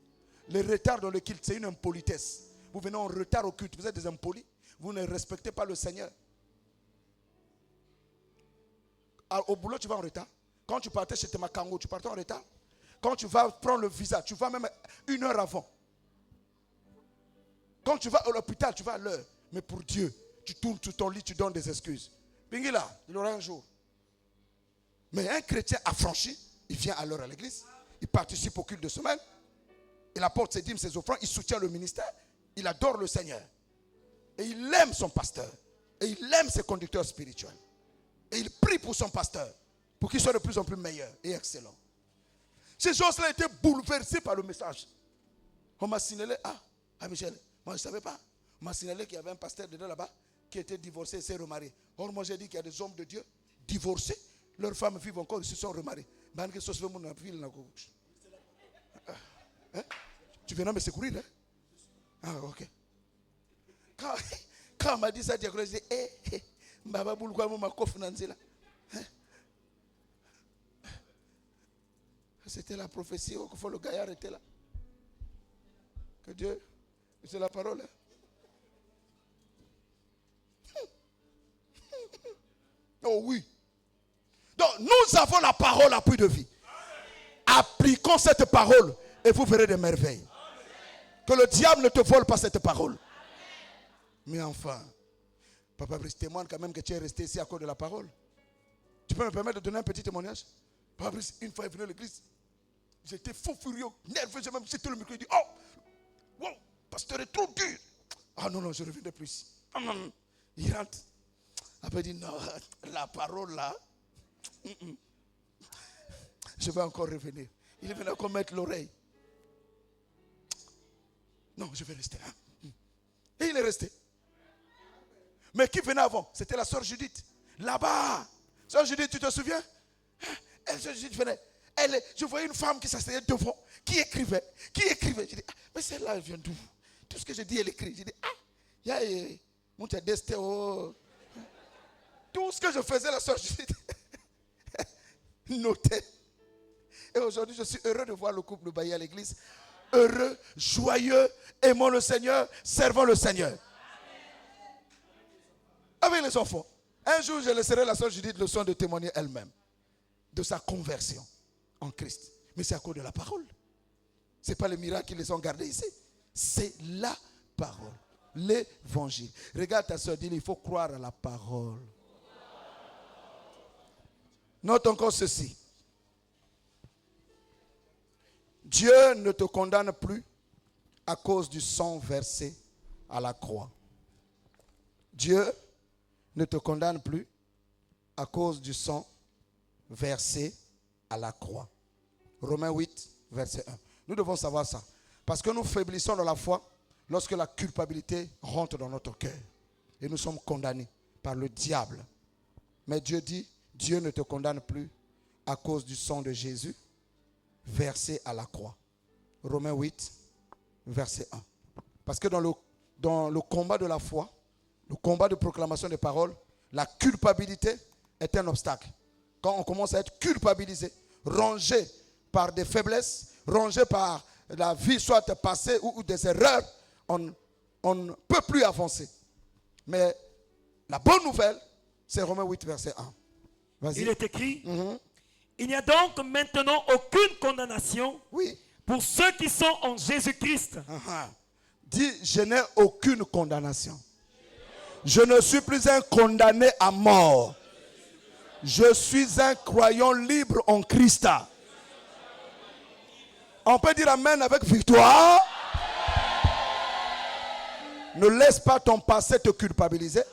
Speaker 1: Les retards dans le culte, c'est une impolitesse. Vous venez en retard au culte, vous êtes des impolis. Vous ne respectez pas le Seigneur. Au boulot, tu vas en retard. Quand tu partais chez Temakango, tu partais en retard. Quand tu vas prendre le visa, tu vas même 1 heure avant. Quand tu vas à l'hôpital, tu vas à l'heure. Mais pour Dieu, tu tournes sur ton lit, tu donnes des excuses. Bingila, il aura un jour. Mais un chrétien affranchi, il vient à l'heure à l'église. Il participe au culte de semaine. Il apporte ses dîmes, ses offrandes. Il soutient le ministère. Il adore le Seigneur. Et il aime son pasteur. Et il aime ses conducteurs spirituels. Et il prie pour son pasteur. Pour qu'il soit de plus en plus meilleur et excellent. Ces gens-là étaient bouleversés par le message. On m'a signalé, Michel, moi je ne savais pas. On m'a signalé qu'il y avait un pasteur dedans là-bas qui était divorcé et s'est remarié. Or moi j'ai dit qu'il y a des hommes de Dieu divorcés. Leurs femmes vivent encore, ils se sont remariés. Tu viendras me secourir, hein? Ah, ok. Quand on m'a dit ça, j'ai dit, c'était la prophétie, le gaillard était là. Que Dieu, c'est la parole. Hein? Oh oui. Donc nous avons la parole à puits de vie. Appliquons cette parole et vous verrez des merveilles. Que le diable ne te vole pas cette parole. Mais enfin, Papa Brice témoigne quand même que tu es resté ici à cause de la parole. Tu peux me permettre de donner un petit témoignage? Papa Brice, une fois, il est venu à l'église. J'étais fou furieux, nerveux. J'ai même jeté le micro. Il dit, wow, pasteur est trop dur. Ah non, je ne reviendrai plus. Il rentre. Après il dit, non, la parole là, je vais encore revenir. Il est venu encore mettre l'oreille. Non, je vais rester. Et il est resté. Mais qui venait avant? C'était la sœur Judith. Là-bas. Sœur Judith, tu te souviens? Sœur Judith venait. Je voyais une femme qui s'asseyait devant, qui écrivait. Je dis, mais celle-là, elle vient d'où? Tout ce que je dis, elle écrit. Je dis, il y a mon destin. Tout ce que je faisais, la sœur Judith notait. Et aujourd'hui, je suis heureux de voir le couple bailler à l'église. Heureux, joyeux, aimons le Seigneur, servons le Seigneur. Avec les enfants. Un jour, je laisserai la sœur Judith le soin de témoigner elle-même de sa conversion en Christ. Mais c'est à cause de la parole. Ce n'est pas les miracles qui les ont gardés ici. C'est la parole. L'évangile. Regarde ta soeur, dis-lui, il faut croire à la parole. Note encore ceci. Dieu ne te condamne plus à cause du sang versé à la croix. Dieu ne te condamne plus à cause du sang versé à la croix. Romains 8, verset 1. Nous devons savoir ça. Parce que nous faiblissons dans la foi lorsque la culpabilité rentre dans notre cœur. Et nous sommes condamnés par le diable. Mais Dieu dit, Dieu ne te condamne plus à cause du sang de Jésus versé à la croix. Romains 8, verset 1. Parce que dans le combat de la foi, le combat de proclamation des paroles, la culpabilité est un obstacle. Quand on commence à être culpabilisé, rongé par des faiblesses, rongé par la vie soit passée ou des erreurs, on ne peut plus avancer. Mais la bonne nouvelle, c'est Romains 8, verset 1. Vas-y.
Speaker 2: Il est écrit, il n'y a donc maintenant aucune condamnation pour ceux qui sont en Jésus-Christ.
Speaker 1: Dis, je n'ai aucune condamnation. Je ne suis plus un condamné à mort. Je suis un croyant libre en Christ. On peut dire amen avec victoire. Ne laisse pas ton passé te culpabiliser.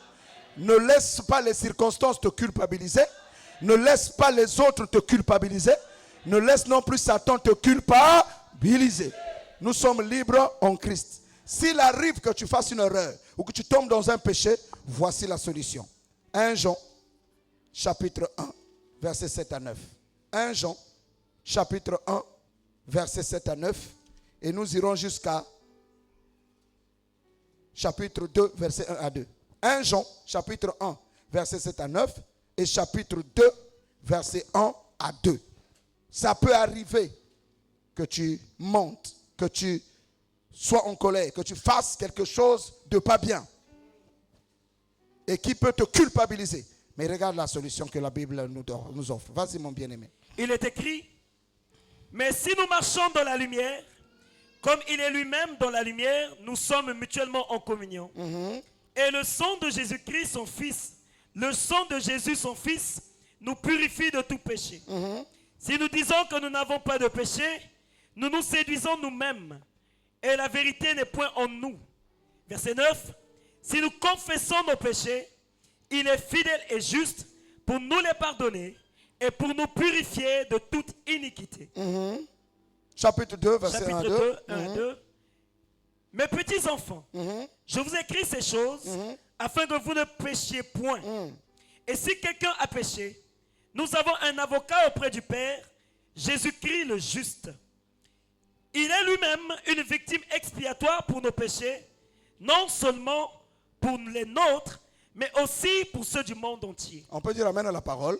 Speaker 1: Ne laisse pas les circonstances te culpabiliser. Ne laisse pas les autres te culpabiliser. Ne laisse non plus Satan te culpabiliser. Nous sommes libres en Christ. S'il arrive que tu fasses une erreur ou que tu tombes dans un péché, voici la solution. 1 Jean, chapitre 1, versets 7 à 9. 1 Jean, chapitre 1, versets 7 à 9. Et nous irons jusqu'à chapitre 2, versets 1 à 2. 1 Jean, chapitre 1, versets 7 à 9. Et chapitre 2, versets 1 à 2. Ça peut arriver que tu montes, que tu sois en colère, que tu fasses quelque chose de pas bien et qui peut te culpabiliser. Mais regarde la solution que la Bible nous offre. Vas-y mon bien-aimé.
Speaker 2: Il est écrit, mais si nous marchons dans la lumière, comme il est lui-même dans la lumière, nous sommes mutuellement en communion. Et le sang de Jésus-Christ, son Fils, le sang de Jésus, son Fils, nous purifie de tout péché. Si nous disons que nous n'avons pas de péché, nous nous séduisons nous-mêmes. Et la vérité n'est point en nous. Verset 9. Si nous confessons nos péchés, il est fidèle et juste pour nous les pardonner et pour nous purifier de toute iniquité.
Speaker 1: Chapitre 2, verset 1 à 2.
Speaker 2: 2, 1 à 2. Mes petits enfants, je vous écris ces choses afin que vous ne péchiez point. Et si quelqu'un a péché, nous avons un avocat auprès du Père, Jésus-Christ le juste. Il est lui-même une victime expiatoire pour nos péchés, non seulement pour les nôtres, mais aussi pour ceux du monde entier.
Speaker 1: On peut dire amen à la parole.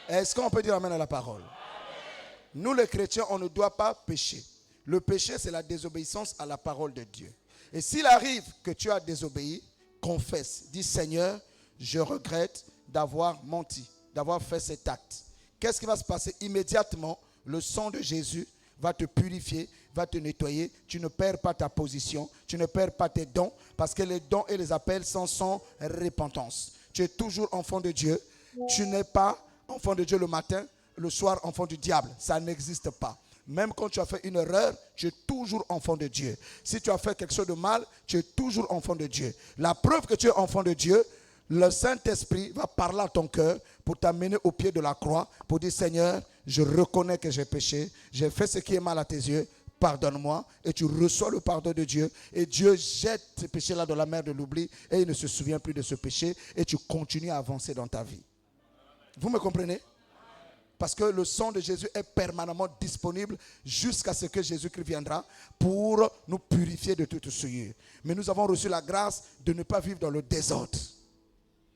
Speaker 1: Est-ce qu'on peut dire amen à la parole? Nous les chrétiens, on ne doit pas pécher. Le péché, c'est la désobéissance à la parole de Dieu. Et s'il arrive que tu as désobéi, confesse. Dis Seigneur, je regrette d'avoir menti, d'avoir fait cet acte. Qu'est-ce qui va se passer? Immédiatement, le sang de Jésus va te purifier, va te nettoyer. Tu ne perds pas ta position, tu ne perds pas tes dons, parce que les dons et les appels sont sans repentance. Tu es toujours enfant de Dieu. Tu n'es pas enfant de Dieu le matin, le soir enfant du diable. Ça n'existe pas. Même quand tu as fait une erreur, tu es toujours enfant de Dieu. Si tu as fait quelque chose de mal, tu es toujours enfant de Dieu. La preuve que tu es enfant de Dieu, le Saint-Esprit va parler à ton cœur pour t'amener au pied de la croix, pour dire Seigneur, je reconnais que j'ai péché, j'ai fait ce qui est mal à tes yeux, pardonne-moi. Et tu reçois le pardon de Dieu. Et Dieu jette ce péché-là dans la mer de l'oubli et il ne se souvient plus de ce péché et tu continues à avancer dans ta vie. Vous me comprenez? Parce que le sang de Jésus est permanemment disponible jusqu'à ce que Jésus-Christ viendra pour nous purifier de toute souillure. Mais nous avons reçu la grâce de ne pas vivre dans le désordre.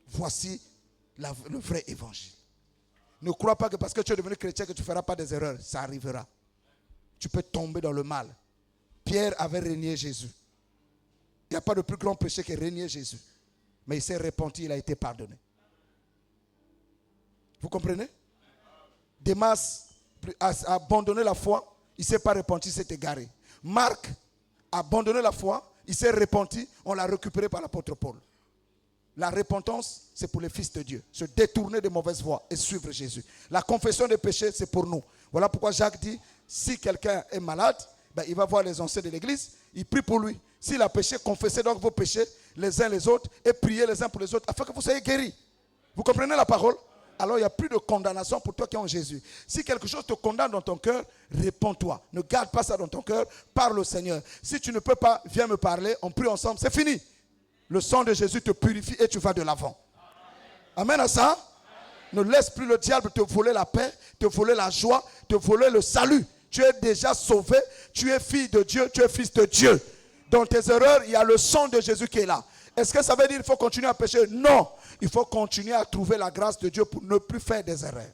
Speaker 1: Voici le vrai évangile. Ne crois pas que parce que tu es devenu chrétien que tu ne feras pas des erreurs. Ça arrivera. Tu peux tomber dans le mal. Pierre avait renié Jésus. Il n'y a pas de plus grand péché que renier Jésus. Mais il s'est repenti, il a été pardonné. Vous comprenez? Démas a abandonné la foi, il ne s'est pas repenti, il s'est égaré. Marc a abandonné la foi, il s'est repenti, on l'a récupéré par l'apôtre Paul. La repentance, c'est pour les fils de Dieu. Se détourner de mauvaises voies et suivre Jésus. La confession des péchés, c'est pour nous. Voilà pourquoi Jacques dit, si quelqu'un est malade, il va voir les anciens de l'église, il prie pour lui. S'il a péché, confessez donc vos péchés les uns les autres et priez les uns pour les autres afin que vous soyez guéris. Vous comprenez la parole? Alors il n'y a plus de condamnation pour toi qui es en Jésus. Si quelque chose te condamne dans ton cœur, réponds-toi. Ne garde pas ça dans ton cœur, parle au Seigneur. Si tu ne peux pas, viens me parler, on prie ensemble, c'est fini. Le sang de Jésus te purifie et tu vas de l'avant. Amen à ça? Ne laisse plus le diable te voler la paix, te voler la joie, te voler le salut. Tu es déjà sauvé, tu es fille de Dieu, tu es fils de Dieu. Dans tes erreurs, il y a le sang de Jésus qui est là. Est-ce que ça veut dire qu'il faut continuer à pécher? Non. Il faut continuer à trouver la grâce de Dieu pour ne plus faire des erreurs.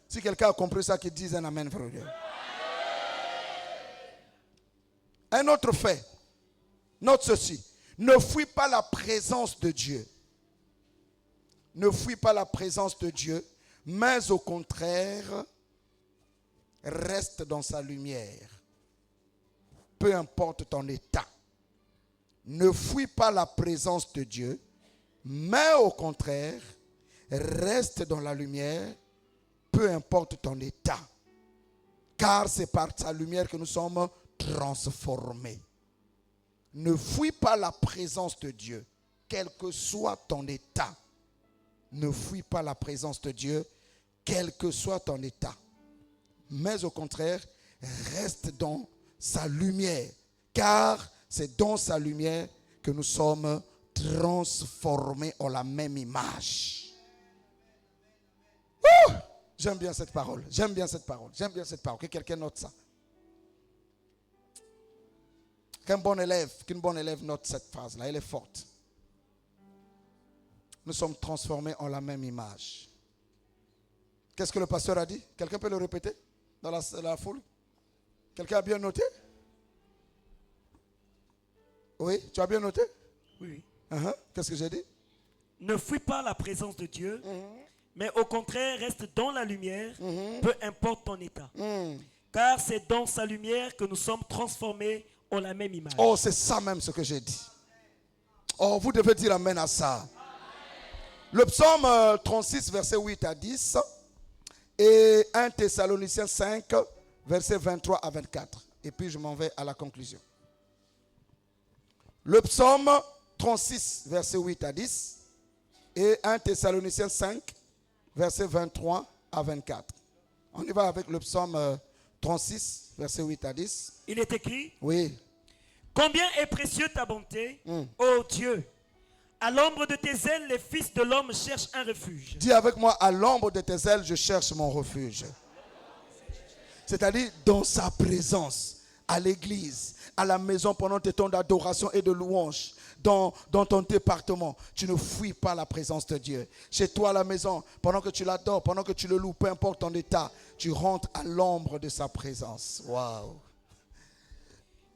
Speaker 1: Si quelqu'un a compris ça, qu'il dise un amen, frère Dieu. Un autre fait. Note ceci. Ne fuis pas la présence de Dieu. Ne fuis pas la présence de Dieu, mais au contraire, reste dans sa lumière. Peu importe ton état. Ne fuis pas la présence de Dieu, mais au contraire, reste dans la lumière, peu importe ton état. car c'est par sa lumière que nous sommes transformés. Ne fuis pas la présence de Dieu, quel que soit ton état. Ne fuis pas la présence de Dieu, quel que soit ton état. Mais au contraire, reste dans sa lumière, car c'est dans sa lumière que nous sommes transformés en la même image. Oh! J'aime bien cette parole, j'aime bien cette parole, j'aime bien cette parole. Que quelqu'un note ça. Qu'une bonne élève note cette phrase-là, elle est forte. Nous sommes transformés en la même image. Qu'est-ce que le pasteur a dit? Quelqu'un peut le répéter dans la foule? Quelqu'un a bien noté? Oui, tu as bien noté?
Speaker 2: Oui.
Speaker 1: Qu'est-ce que j'ai dit?
Speaker 2: Ne fuis pas la présence de Dieu, mais au contraire, reste dans la lumière, peu importe ton état. Car c'est dans sa lumière que nous sommes transformés en la même image.
Speaker 1: Oh, c'est ça même ce que j'ai dit. Oh, vous devez dire amen à ça. Le psaume 36, verset 8 à 10 et 1 Thessaloniciens 5, verset 23 à 24. Et puis je m'en vais à la conclusion. Le psaume 36, verset 8 à 10 et 1 Thessaloniciens 5, verset 23 à 24. On y va avec le psaume 36, verset 8 à 10.
Speaker 2: Il est écrit,
Speaker 1: oui.
Speaker 2: Combien est précieux ta bonté, ô Dieu! À l'ombre de tes ailes, les fils de l'homme cherchent un refuge.
Speaker 1: Dis avec moi, à l'ombre de tes ailes, je cherche mon refuge. C'est-à-dire dans sa présence, à l'église, à la maison pendant tes temps d'adoration et de louange, dans ton département. Tu ne fuis pas la présence de Dieu. Chez toi à la maison, pendant que tu l'adores, pendant que tu le loues, peu importe ton état, tu rentres à l'ombre de sa présence. Waouh!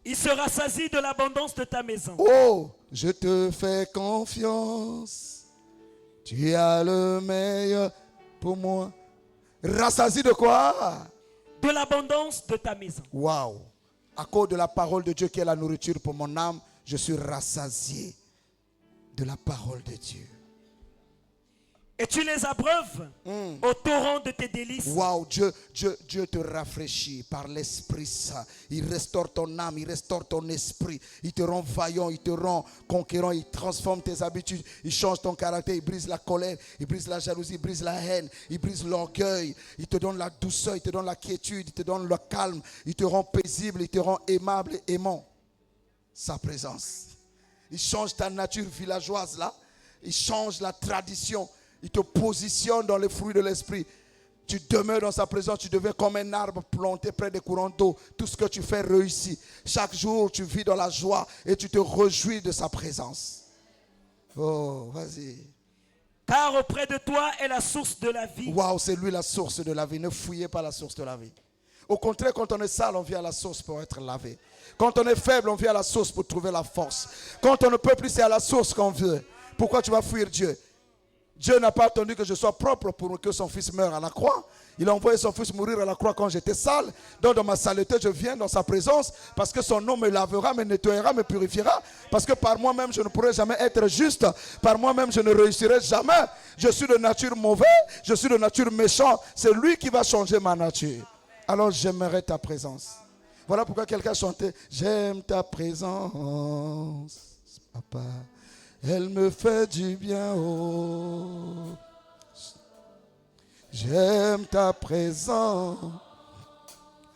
Speaker 2: Il se rassasie de l'abondance de ta maison.
Speaker 1: Oh, je te fais confiance. Tu as le meilleur pour moi. Rassasie de quoi?
Speaker 2: De l'abondance de ta maison.
Speaker 1: Waouh! À cause de la parole de Dieu qui est la nourriture pour mon âme, je suis rassasié de la parole de Dieu.
Speaker 2: Et tu les abreuves au torrent de tes délices.
Speaker 1: Waouh, Dieu te rafraîchit par l'Esprit Saint. Il restaure ton âme, il restaure ton esprit. Il te rend vaillant, il te rend conquérant, il transforme tes habitudes, il change ton caractère, il brise la colère, il brise la jalousie, il brise la haine, il brise l'orgueil. Il te donne la douceur, il te donne la quiétude, il te donne le calme, il te rend paisible, il te rend aimable et aimant. Sa présence. Il change ta nature villageoise là, il change la tradition. Il te positionne dans les fruits de l'esprit. Tu demeures dans sa présence. Tu deviens comme un arbre planté près des courants d'eau. Tout ce que tu fais réussit. Chaque jour, tu vis dans la joie et tu te réjouis de sa présence. Oh, vas-y.
Speaker 2: Car auprès de toi est la source de la vie.
Speaker 1: Waouh, c'est lui la source de la vie. Ne fouillez pas la source de la vie. Au contraire, quand on est sale, on vient à la source pour être lavé. Quand on est faible, on vient à la source pour trouver la force. Quand on ne peut plus, c'est à la source qu'on veut. Pourquoi tu vas fuir Dieu? Dieu n'a pas attendu que je sois propre pour que son fils meure à la croix. Il a envoyé son fils mourir à la croix quand j'étais sale. Donc dans ma saleté, je viens dans sa présence parce que son nom me lavera, me nettoyera, me purifiera. Parce que par moi-même, je ne pourrai jamais être juste. Par moi-même, je ne réussirai jamais. Je suis de nature mauvaise, je suis de nature méchant. C'est lui qui va changer ma nature. Alors j'aimerais ta présence. Voilà pourquoi quelqu'un chantait « J'aime ta présence, papa. Elle me fait du bien, oh. J'aime ta présence.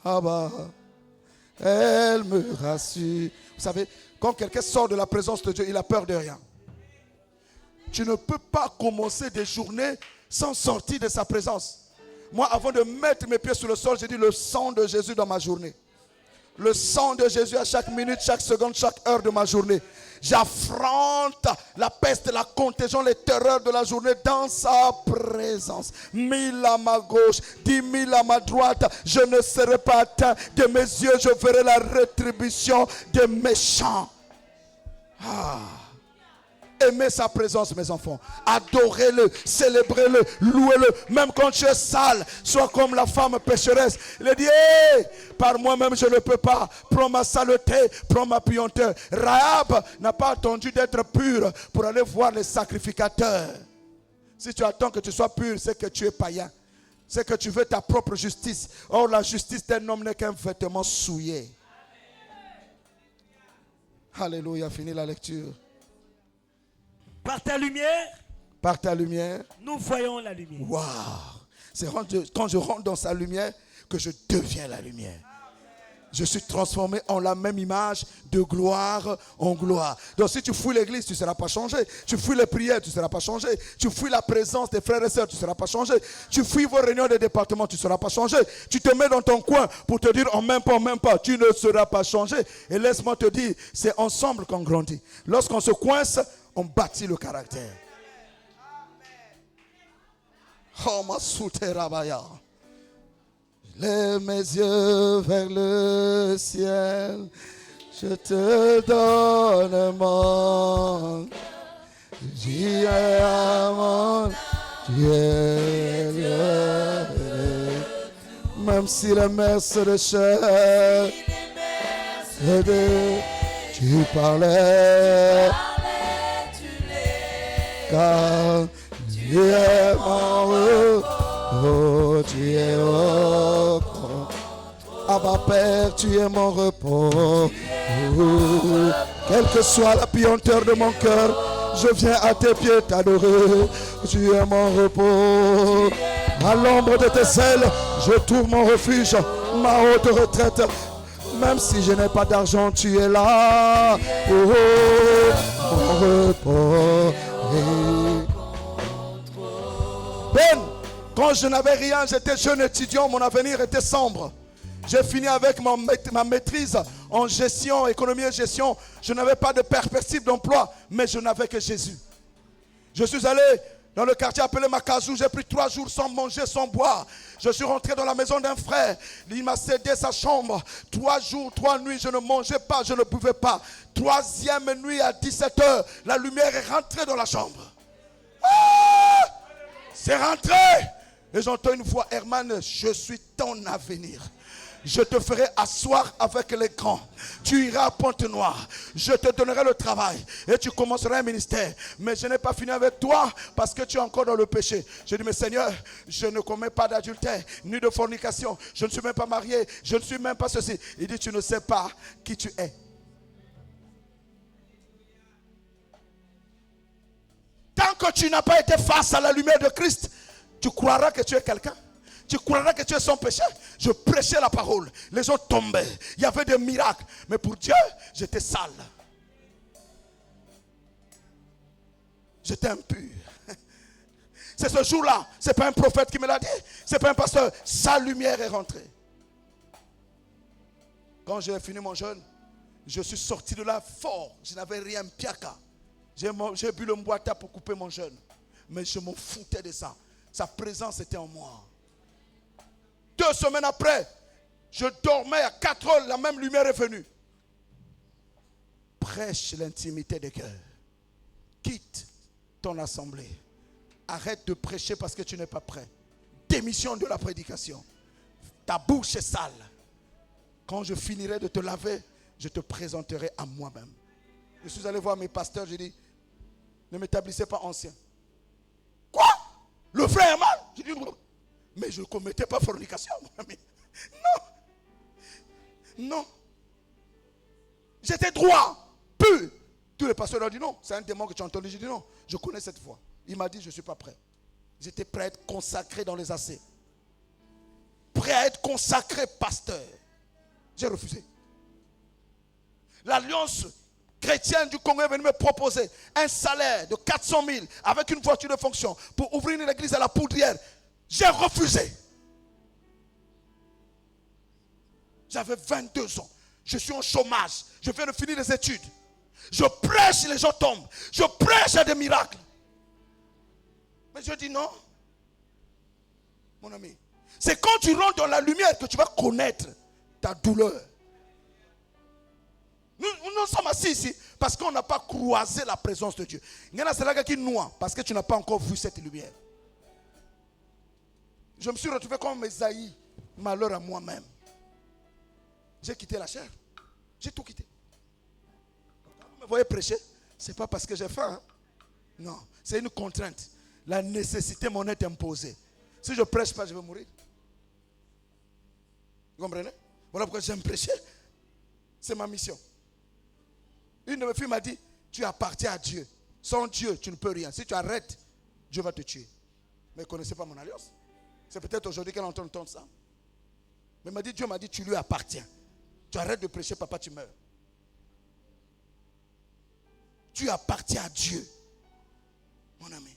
Speaker 1: Ah bah, elle me rassure. Vous savez, quand quelqu'un sort de la présence de Dieu, il a peur de rien. Tu ne peux pas commencer des journées sans sortir de sa présence. Moi, avant de mettre mes pieds sur le sol, j'ai dit le sang de Jésus dans ma journée. Le sang de Jésus à chaque minute, chaque seconde, chaque heure de ma journée. J'affronte la peste, la contagion, les terreurs de la journée dans sa présence. 1000 à ma gauche, 10 000 à ma droite. Je ne serai pas atteint. De mes yeux, je verrai la rétribution des méchants. Aimez sa présence, mes enfants. Adorez-le, célébrez-le, louez-le. Même quand tu es sale, sois comme la femme pécheresse. Il a dit, hey, par moi-même je ne peux pas. Prends ma saleté, prends ma puanteur. Rahab n'a pas attendu d'être pure pour aller voir les sacrificateurs. Si tu attends que tu sois pur, c'est que tu es païen. C'est que tu veux ta propre justice. Or, la justice d'un homme n'est qu'un vêtement souillé. Alléluia, fini la lecture.
Speaker 2: Par ta lumière,
Speaker 1: Par ta lumière,
Speaker 2: nous voyons la lumière.
Speaker 1: waouh! C'est quand je rentre dans sa lumière que je deviens la lumière. Je suis transformé en la même image de gloire en gloire. Donc si tu fouilles l'église, tu ne seras pas changé. Tu fouilles les prières, tu ne seras pas changé. Tu fouilles la présence des frères et sœurs, tu ne seras pas changé. Tu fouilles vos réunions de département, tu ne seras pas changé. Tu te mets dans ton coin pour te dire en même pas, tu ne seras pas changé. Et laisse-moi te dire, c'est ensemble qu'on grandit. Lorsqu'on se coince, on bâtit le caractère. Oh, ma souterabaya. Lève mes yeux vers le ciel, je te donne mon Dieu, mon Dieu. Même si la mer se déchire, tu parlais, car Dieu est mon repos. Oh, tu es au Abba Père, tu es mon repos. Oh, quelle que soit la puanteur de mon cœur, je viens à tes pieds t'adorer. Tu es mon repos. À l'ombre de tes ailes, je trouve mon refuge, ma haute retraite. Même si je n'ai pas d'argent, tu es là. Oh, mon repos. Ben, quand je n'avais rien, j'étais jeune étudiant, mon avenir était sombre. J'ai fini avec ma maîtrise en gestion, économie et gestion. Je n'avais pas de perspective d'emploi, mais je n'avais que Jésus. Je suis allé dans le quartier appelé Makazou, j'ai pris 3 jours sans manger, sans boire. Je suis rentré dans la maison d'un frère, il m'a cédé sa chambre. 3 jours, 3 nuits, je ne mangeais pas, je ne buvais pas. 3e nuit à 17h, la lumière est rentrée dans la chambre. Ah! C'est rentré! Et j'entends une voix, Herman, je suis ton avenir. Je te ferai asseoir avec les grands. Tu iras à Pointe-Noire. Je te donnerai le travail. Et tu commenceras un ministère. Mais je n'ai pas fini avec toi parce que tu es encore dans le péché. Je dis, mais Seigneur, je ne commets pas d'adultère, ni de fornication. Je ne suis même pas marié. Je ne suis même pas ceci. Il dit, tu ne sais pas qui tu es. Tant que tu n'as pas été face à la lumière de Christ, tu croiras que tu es quelqu'un. Tu croiras que tu es sans péché. Je prêchais la parole. Les gens tombaient. Il y avait des miracles. Mais pour Dieu, j'étais sale. J'étais impur. C'est ce jour-là. Ce n'est pas un prophète qui me l'a dit. Ce n'est pas un pasteur. Sa lumière est rentrée. Quand j'ai fini mon jeûne, je suis sorti de là fort. Je n'avais rien, piaka. J'ai bu le mboita pour couper mon jeûne. Mais je m'en foutais de ça. Sa présence était en moi. 2 semaines après, je dormais à 4 heures, la même lumière est venue. Prêche l'intimité des cœurs. Quitte ton assemblée. Arrête de prêcher parce que tu n'es pas prêt. Démission de la prédication. Ta bouche est sale. Quand je finirai de te laver, je te présenterai à moi-même. Je suis allé voir mes pasteurs, j'ai dit, ne m'établissez pas ancien. Quoi? Le frère Herman? J'ai dit, mais je ne commettais pas fornication, mon ami. Non. Non. J'étais droit, pur. Tous les pasteurs ont dit non. C'est un démon que tu as entendu. J'ai dit non. Je connais cette voix. Il m'a dit je ne suis pas prêt. J'étais prêt à être consacré dans les AC. Prêt à être consacré pasteur. J'ai refusé. L'alliance chrétienne du Congo est venue me proposer un salaire de 400 000 avec une voiture de fonction pour ouvrir une église à la Poudrière. J'ai refusé. J'avais 22 ans. Je suis en chômage. Je viens de finir les études. Je prêche, les gens tombent. Je prêche à des miracles. Mais je dis non. Mon ami, c'est quand tu rentres dans la lumière que tu vas connaître ta douleur. Nous sommes assis ici parce qu'on n'a pas croisé la présence de Dieu. Il y en a ceux qui noient parce que tu n'as pas encore vu cette lumière. Je me suis retrouvé comme Esaïe, malheur à moi-même. J'ai quitté la chair. J'ai tout quitté. Quand vous me voyez prêcher, ce n'est pas parce que j'ai faim. Hein? Non, c'est une contrainte. La nécessité m'en est imposée. Si je ne prêche pas, je vais mourir. Vous comprenez? Voilà pourquoi j'aime prêcher. C'est ma mission. Une de mes filles m'a dit, tu appartiens à Dieu. Sans Dieu, tu ne peux rien. Si tu arrêtes, Dieu va te tuer. Mais vous ne connaissez pas mon alliance. C'est peut-être aujourd'hui qu'elle entend entendre ça. Mais Dieu m'a dit, tu lui appartiens. Tu arrêtes de prêcher, papa, tu meurs. Tu appartiens à Dieu. Mon ami.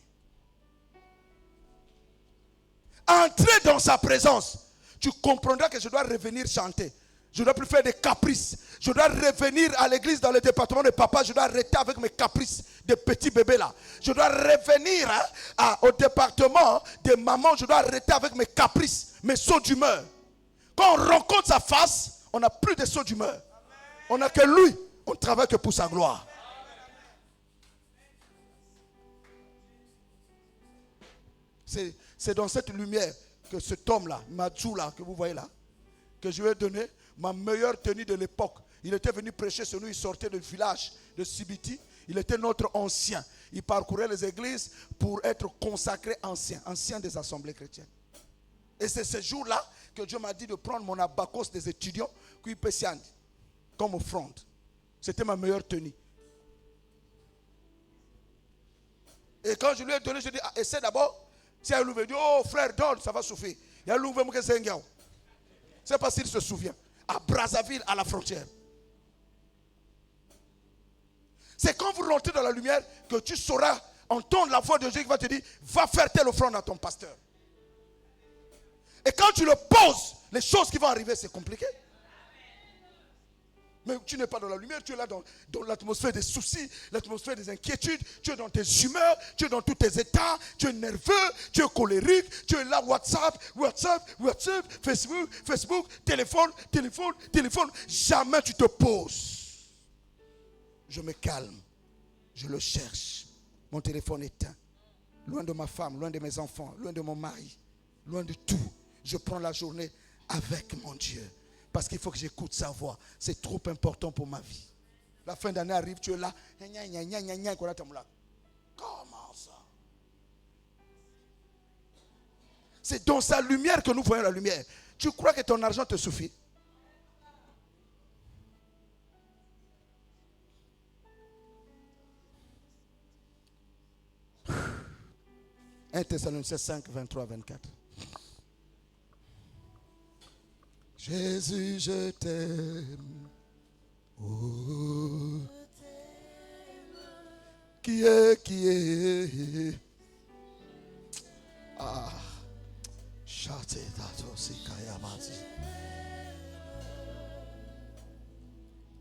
Speaker 1: Entrer dans sa présence. Tu comprendras que je dois revenir chanter. Je ne dois plus faire des caprices. Je dois revenir à l'église dans le département de papa. Je dois arrêter avec mes caprices de petits bébés là. Je dois revenir au département de maman. Je dois arrêter avec mes caprices, mes sauts d'humeur. Quand on rencontre sa face, on n'a plus de sauts d'humeur. On n'a que lui. On ne travaille que pour sa gloire. C'est dans cette lumière que cet homme-là, Madjou là, que vous voyez là, que je lui ai donné ma meilleure tenue de l'époque. Il était venu prêcher sur nous, il sortait du village de Sibiti. Il était notre ancien. Il parcourait les églises pour être consacré ancien des assemblées chrétiennes. Et c'est ce jour-là que Dieu m'a dit de prendre mon abacos des étudiants comme offrande. C'était ma meilleure tenue. Et quand je lui ai donné, je lui ai dit, essaie d'abord. Si elle lui dit, oh frère, donne, ça va souffrir. Il y a l'ouvert que c'est un gars. C'est pas s'il se souvient. À Brazzaville, à la frontière. C'est quand vous rentrez dans la lumière que tu sauras entendre la voix de Dieu qui va te dire, va faire telle offrande à ton pasteur. Et quand tu le poses, les choses qui vont arriver, c'est compliqué. Mais tu n'es pas dans la lumière, tu es là dans l'atmosphère des soucis, l'atmosphère des inquiétudes, tu es dans tes humeurs, tu es dans tous tes états, tu es nerveux, tu es colérique, tu es là WhatsApp, Facebook, téléphone. Jamais tu te poses. Je me calme, je le cherche. Mon téléphone éteint. Loin de ma femme, loin de mes enfants, loin de mon mari, loin de tout. Je prends la journée avec mon Dieu. Parce qu'il faut que j'écoute sa voix. C'est trop important pour ma vie. La fin d'année arrive, tu es là. Comment ça? C'est dans sa lumière que nous voyons la lumière. Tu crois que ton argent te suffit? « 1 Thessaloniciens 5, 23, 24. Jésus, je t'aime. Oh. Qui est? Ah. Chate dato sikayamati.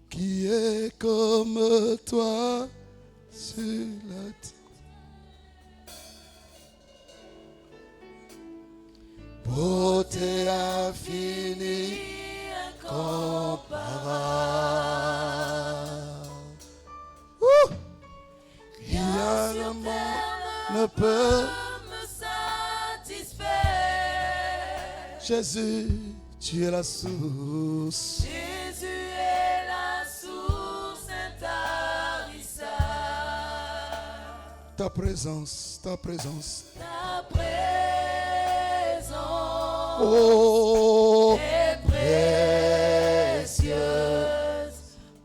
Speaker 1: Qui est comme toi sur la terre? Beauté infinie, incomparable. Rien ne peut
Speaker 3: me satisfaire.
Speaker 1: Jésus, tu es la source.
Speaker 3: Jésus est la source intarissable.
Speaker 1: Ta présence.
Speaker 3: Ta présence
Speaker 1: Oh,
Speaker 3: est précieuse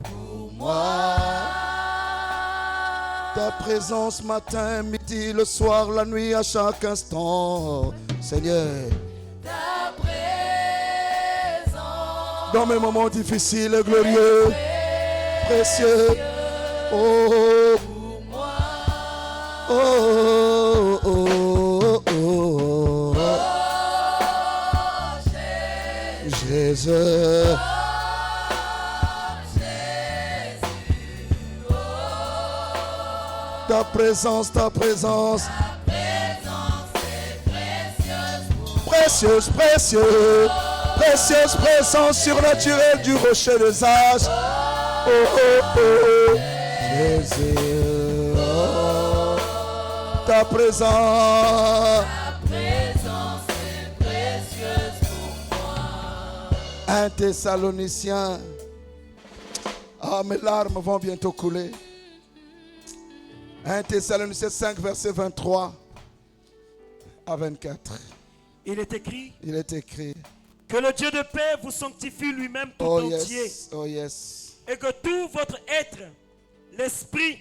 Speaker 3: pour moi.
Speaker 1: Ta présence matin, midi, le soir, la nuit, à chaque instant. Seigneur.
Speaker 3: Ta présence
Speaker 1: Dans mes moments difficiles et glorieux, précieux. Oh,
Speaker 3: pour moi.
Speaker 1: oh, oh, oh, oh. Jésus. Ta présence.
Speaker 3: Ta présence est précieuse pour
Speaker 1: Précieuse présence surnaturelle du rocher des âges. Oh, oh, oh, Jésus. Oh, ta présence.
Speaker 3: Ta présence est précieuse pour moi.
Speaker 1: 1 Thessaloniciens. Ah, mes larmes vont bientôt couler. 1 Thessaloniciens 5, verset 23 à 24.
Speaker 2: Il est écrit
Speaker 1: Il est écrit.
Speaker 2: que le Dieu de paix vous sanctifie lui-même tout
Speaker 1: Oh
Speaker 2: entier.
Speaker 1: yes. Oh yes.
Speaker 2: Et que tout votre être, l'esprit,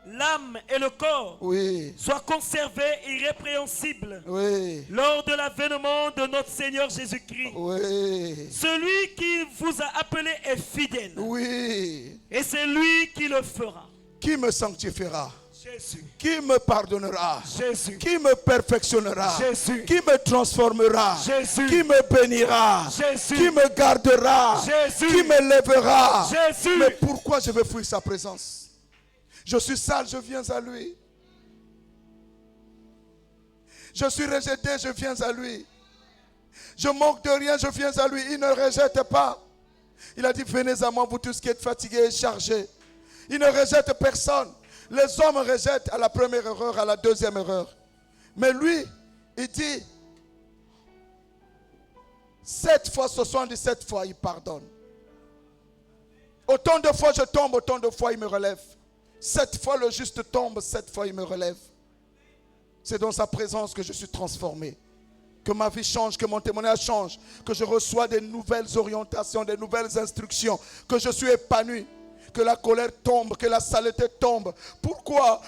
Speaker 2: l'âme et le corps
Speaker 1: Oui.
Speaker 2: soient conservés irrépréhensibles
Speaker 1: Oui.
Speaker 2: lors de l'avènement de notre Seigneur Jésus-Christ.
Speaker 1: Oui.
Speaker 2: Celui qui vous a appelé est fidèle.
Speaker 1: Oui.
Speaker 2: Et c'est lui qui le fera.
Speaker 1: Qui me sanctifiera?
Speaker 2: Jésus.
Speaker 1: Qui me pardonnera?
Speaker 2: Jésus.
Speaker 1: Qui me perfectionnera?
Speaker 2: Jésus.
Speaker 1: Qui me transformera?
Speaker 2: Jésus.
Speaker 1: Qui me bénira?
Speaker 2: Jésus.
Speaker 1: Qui me gardera?
Speaker 2: Jésus.
Speaker 1: Qui me lèvera?
Speaker 2: Jésus.
Speaker 1: Mais pourquoi je vais fuir sa présence? Je suis sale, je viens à lui. Je suis rejeté, je viens à lui. Je manque de rien, je viens à lui. Il ne rejette pas. Il a dit, venez à moi, vous tous qui êtes fatigués et chargés. Il ne rejette personne. Les hommes rejettent à la première erreur, à la deuxième erreur. Mais lui, il dit, 7 fois, 77 fois, il pardonne. Autant de fois je tombe, autant de fois il me relève. 7 fois le juste tombe, 7 fois il me relève. C'est dans sa présence que je suis transformé. Que ma vie change, que mon témoignage change. Que je reçois des nouvelles orientations, des nouvelles instructions. Que je suis épanoui. Que la colère tombe, que la saleté tombe. Pourquoi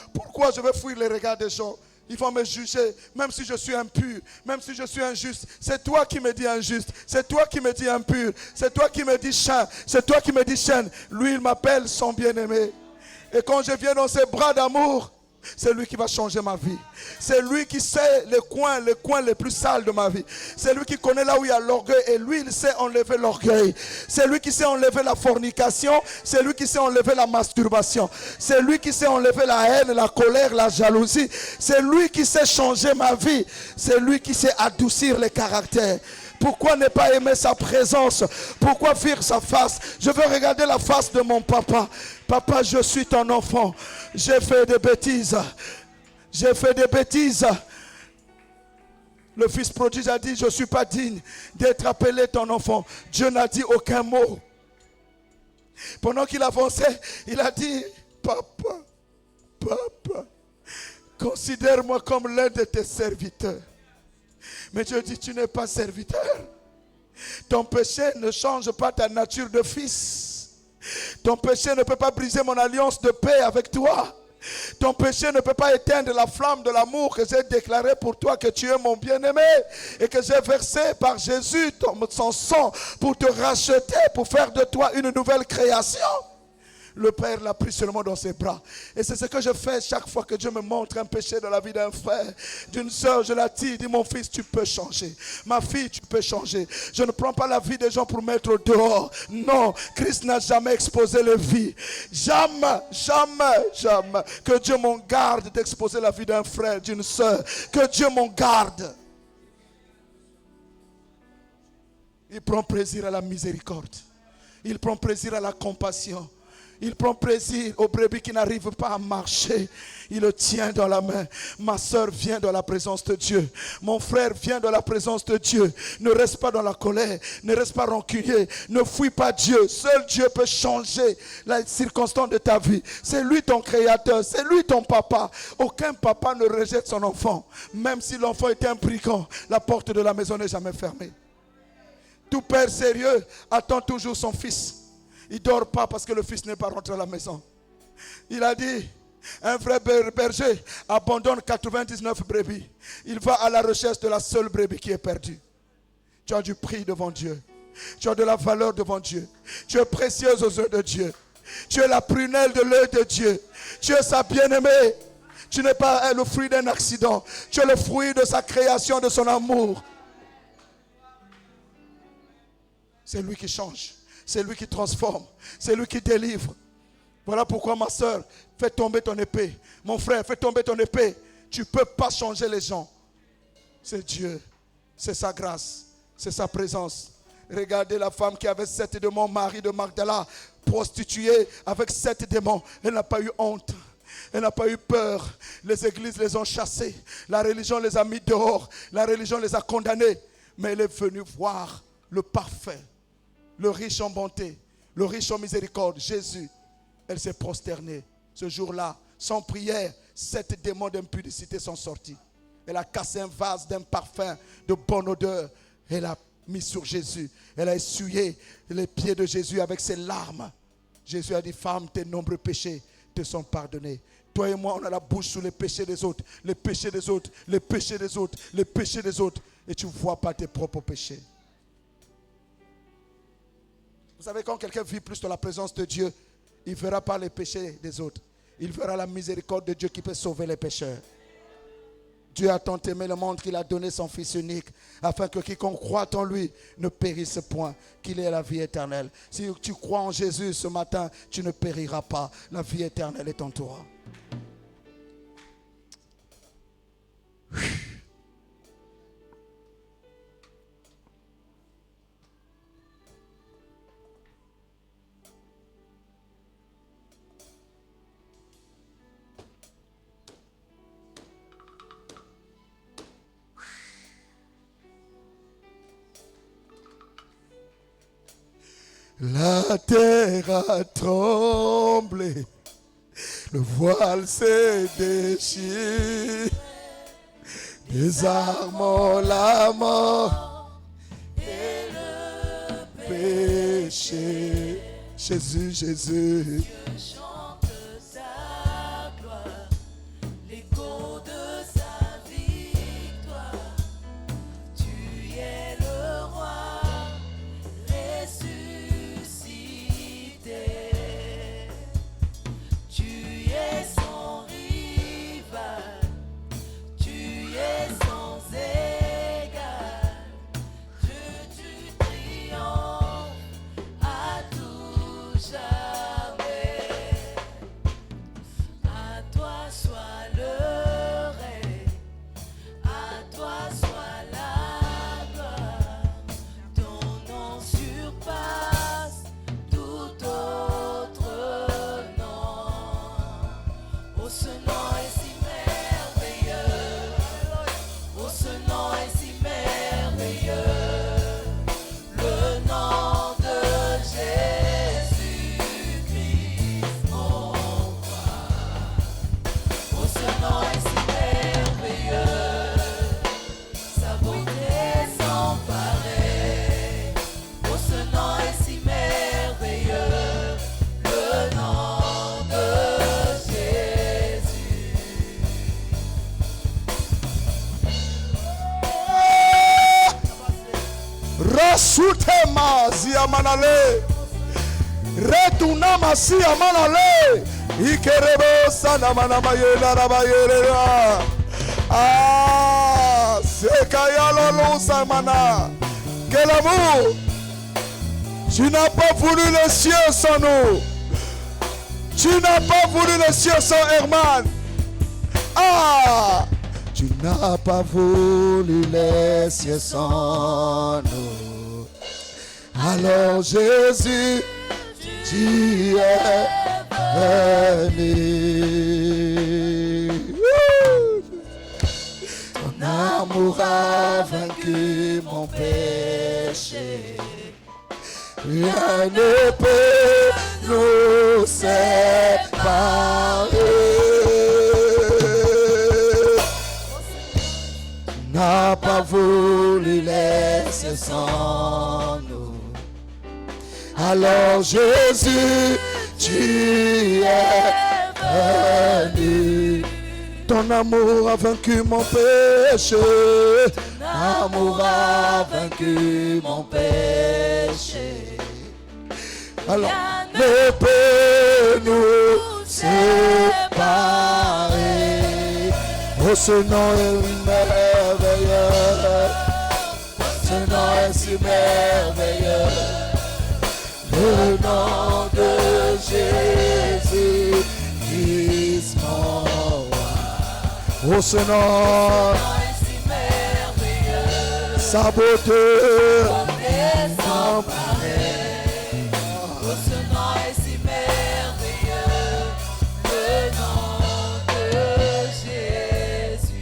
Speaker 1: je vais fuir les regards des gens? Ils vont me juger, même si je suis impur, même si je suis injuste. C'est toi qui me dis injuste, c'est toi qui me dis impur, c'est toi qui me dis chien, c'est toi qui me dis chaîne. Lui, il m'appelle son bien-aimé. Et quand je viens dans ses bras d'amour, c'est lui qui va changer ma vie. C'est lui qui sait les coins les plus sales de ma vie. C'est lui qui connaît là où il y a l'orgueil. Et lui, il sait enlever l'orgueil. C'est lui qui sait enlever la fornication. C'est lui qui sait enlever la masturbation. C'est lui qui sait enlever la haine, la colère, la jalousie. C'est lui qui sait changer ma vie. C'est lui qui sait adoucir les caractères. Pourquoi ne pas aimer sa présence? Pourquoi fuir sa face? Je veux regarder la face de mon papa. Papa, je suis ton enfant. J'ai fait des bêtises. J'ai fait des bêtises. Le fils prodigue a dit, je ne suis pas digne d'être appelé ton enfant. Dieu n'a dit aucun mot. Pendant qu'il avançait, il a dit, papa, papa, considère-moi comme l'un de tes serviteurs. Mais Dieu dit, tu n'es pas serviteur. Ton péché ne change pas ta nature de fils. Ton péché ne peut pas briser mon alliance de paix avec toi. Ton péché ne peut pas éteindre la flamme de l'amour que j'ai déclaré pour toi, que tu es mon bien-aimé et que j'ai versé par Jésus son sang pour te racheter, pour faire de toi une nouvelle création. Le Père l'a pris seulement dans ses bras. Et c'est ce que je fais chaque fois que Dieu me montre un péché dans la vie d'un frère, d'une soeur. Je l'attire, dis mon fils, tu peux changer. Ma fille, tu peux changer. Je ne prends pas la vie des gens pour mettre dehors. Non, Christ n'a jamais exposé les vies. Jamais, jamais, jamais. Que Dieu m'en garde d'exposer la vie d'un frère, d'une soeur. Que Dieu m'en garde. Il prend plaisir à la miséricorde. Il prend plaisir à la compassion. Il prend plaisir aux brebis qui n'arrivent pas à marcher. Il le tient dans la main. Ma soeur vient dans la présence de Dieu. Mon frère vient dans la présence de Dieu. Ne reste pas dans la colère. Ne reste pas rancunier. Ne fuis pas Dieu. Seul Dieu peut changer la circonstance de ta vie. C'est lui ton créateur. C'est lui ton papa. Aucun papa ne rejette son enfant. Même si l'enfant est un brigand, la porte de la maison n'est jamais fermée. Tout père sérieux attend toujours son fils. Il ne dort pas parce que le fils n'est pas rentré à la maison. Il a dit, un vrai berger abandonne 99 brebis. Il va à la recherche de la seule brebis qui est perdue. Tu as du prix devant Dieu. Tu as de la valeur devant Dieu. Tu es précieuse aux yeux de Dieu. Tu es la prunelle de l'œil de Dieu. Tu es sa bien-aimée. Tu n'es pas le fruit d'un accident. Tu es le fruit de sa création, de son amour. C'est lui qui change. C'est lui qui transforme. C'est lui qui délivre. Voilà pourquoi ma soeur, fais tomber ton épée. Mon frère, fais tomber ton épée. Tu ne peux pas changer les gens. C'est Dieu. C'est sa grâce. C'est sa présence. Regardez la femme qui avait 7 démons, Marie de Magdala, prostituée avec 7 démons. Elle n'a pas eu honte. Elle n'a pas eu peur. Les églises les ont chassés. La religion les a mis dehors. La religion les a condamnés. Mais elle est venue voir le parfait. Le riche en bonté, le riche en miséricorde, Jésus. Elle s'est prosternée. Ce jour-là, sans prière, 7 démons d'impudicité sont sortis. Elle a cassé un vase d'un parfum de bonne odeur. Elle a mis sur Jésus. Elle a essuyé les pieds de Jésus avec ses larmes. Jésus a dit, femme, tes nombreux péchés te sont pardonnés. Toi et moi, on a la bouche sur les péchés des autres, les péchés des autres, les péchés des autres, les péchés des autres. Et tu ne vois pas tes propres péchés. Vous savez, quand quelqu'un vit plus dans la présence de Dieu, il ne verra pas les péchés des autres. Il verra la miséricorde de Dieu qui peut sauver les pécheurs. Dieu a tant aimé le monde qu'il a donné son Fils unique, afin que quiconque croit en lui ne périsse point, qu'il ait la vie éternelle. Si tu crois en Jésus ce matin, tu ne périras pas. La vie éternelle est en toi. La terre a tremblé, le voile s'est déchiré, désarmons la mort et le péché. Jésus, Jésus.
Speaker 3: Dieu chante sa gloire, l'écho de sa victoire. Tu es le roi ressuscité. Tu es son rival, tu es sans égal. Tu triomphes à tout jamais. À toi soit le règne, à toi soit la gloire. Ton nom surpasse tout autre nom. Oh, ce nom est si merveilleux. Oh, ce nom est si merveilleux. Le nom de Jésus-Christ, mon roi. Oh, ce nom est si merveilleux. Sa beauté sans pareil. Oh, ce nom est si merveilleux. Le nom de Jésus.
Speaker 1: Rasutema ziamanale, retunama siamanale, ikerebo sana manamayela rabayela. Ah, sekayalolo samana. Quel amour! Tu n'as pas voulu les cieux sans nous. Tu n'as pas voulu les cieux sans Herman. Ah! Tu n'as pas voulu les cieux sans nous. Alors Jésus, tu es venu. Ton amour a vaincu mon péché. Rien ne peut nous séparer. N'a pas voulu laisser sans nous. Alors Jésus, tu es venu. Ton amour a vaincu mon péché. Ton amour a vaincu mon péché. Alors ne peut nous séparer. Oh, ce nom est merveilleux. Ce nom est si merveilleux. Le nom de Jésus, Christ mon roi. Oh, ce nom
Speaker 3: est si merveilleux.
Speaker 1: sa beauté
Speaker 3: Sans pareil. Oh, ce nom est si merveilleux. Le nom de Jésus.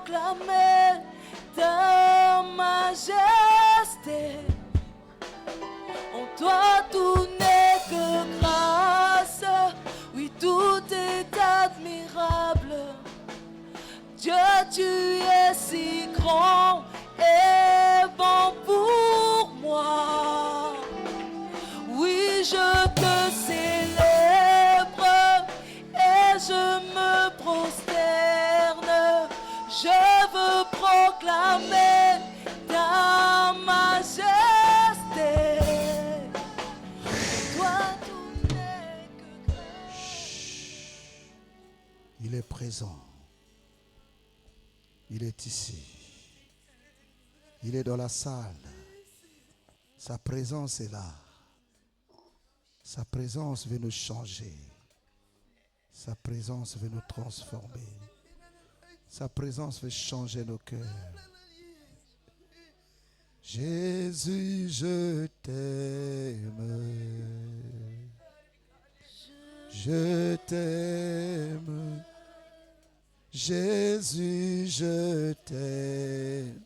Speaker 3: proclamer ta majesté. En toi tout n'est que grâce, oui tout est admirable. Dieu, tu es si grand et bon pour moi. Oui, je te célèbre et je me prosterne. Je veux proclamer ta majesté. Toi, tout n'est que grâce.
Speaker 1: Il est présent. Il est ici. Il est dans la salle. Sa présence est là. Sa présence veut nous changer. Sa présence veut nous transformer. Sa présence veut changer nos cœurs. Jésus, je t'aime. Je t'aime. Jésus, je t'aime.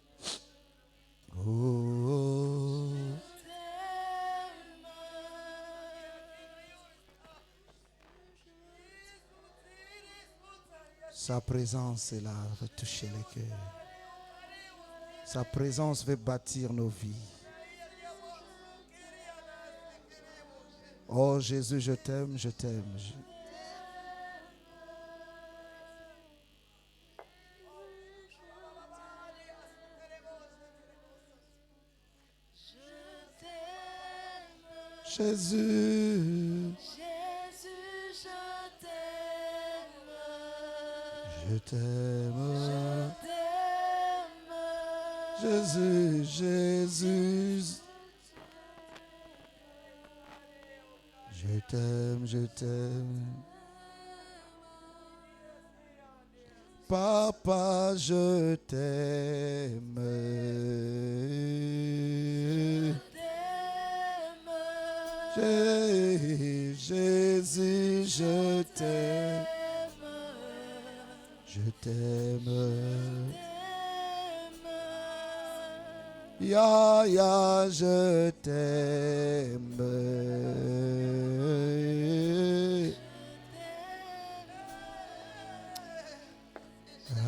Speaker 1: Oh. Sa présence est là, veut toucher les cœurs. Sa présence veut bâtir nos vies. Oh Jésus, je t'aime, je t'aime. Jésus,
Speaker 3: Jésus, je t'aime.
Speaker 1: je t'aime.
Speaker 3: Je t'aime.
Speaker 1: Jésus, Jésus. Je t'aime, je t'aime. Papa, je t'aime. Jésus, je t'aime. Je t'aime. Ya, ya, je t'aime.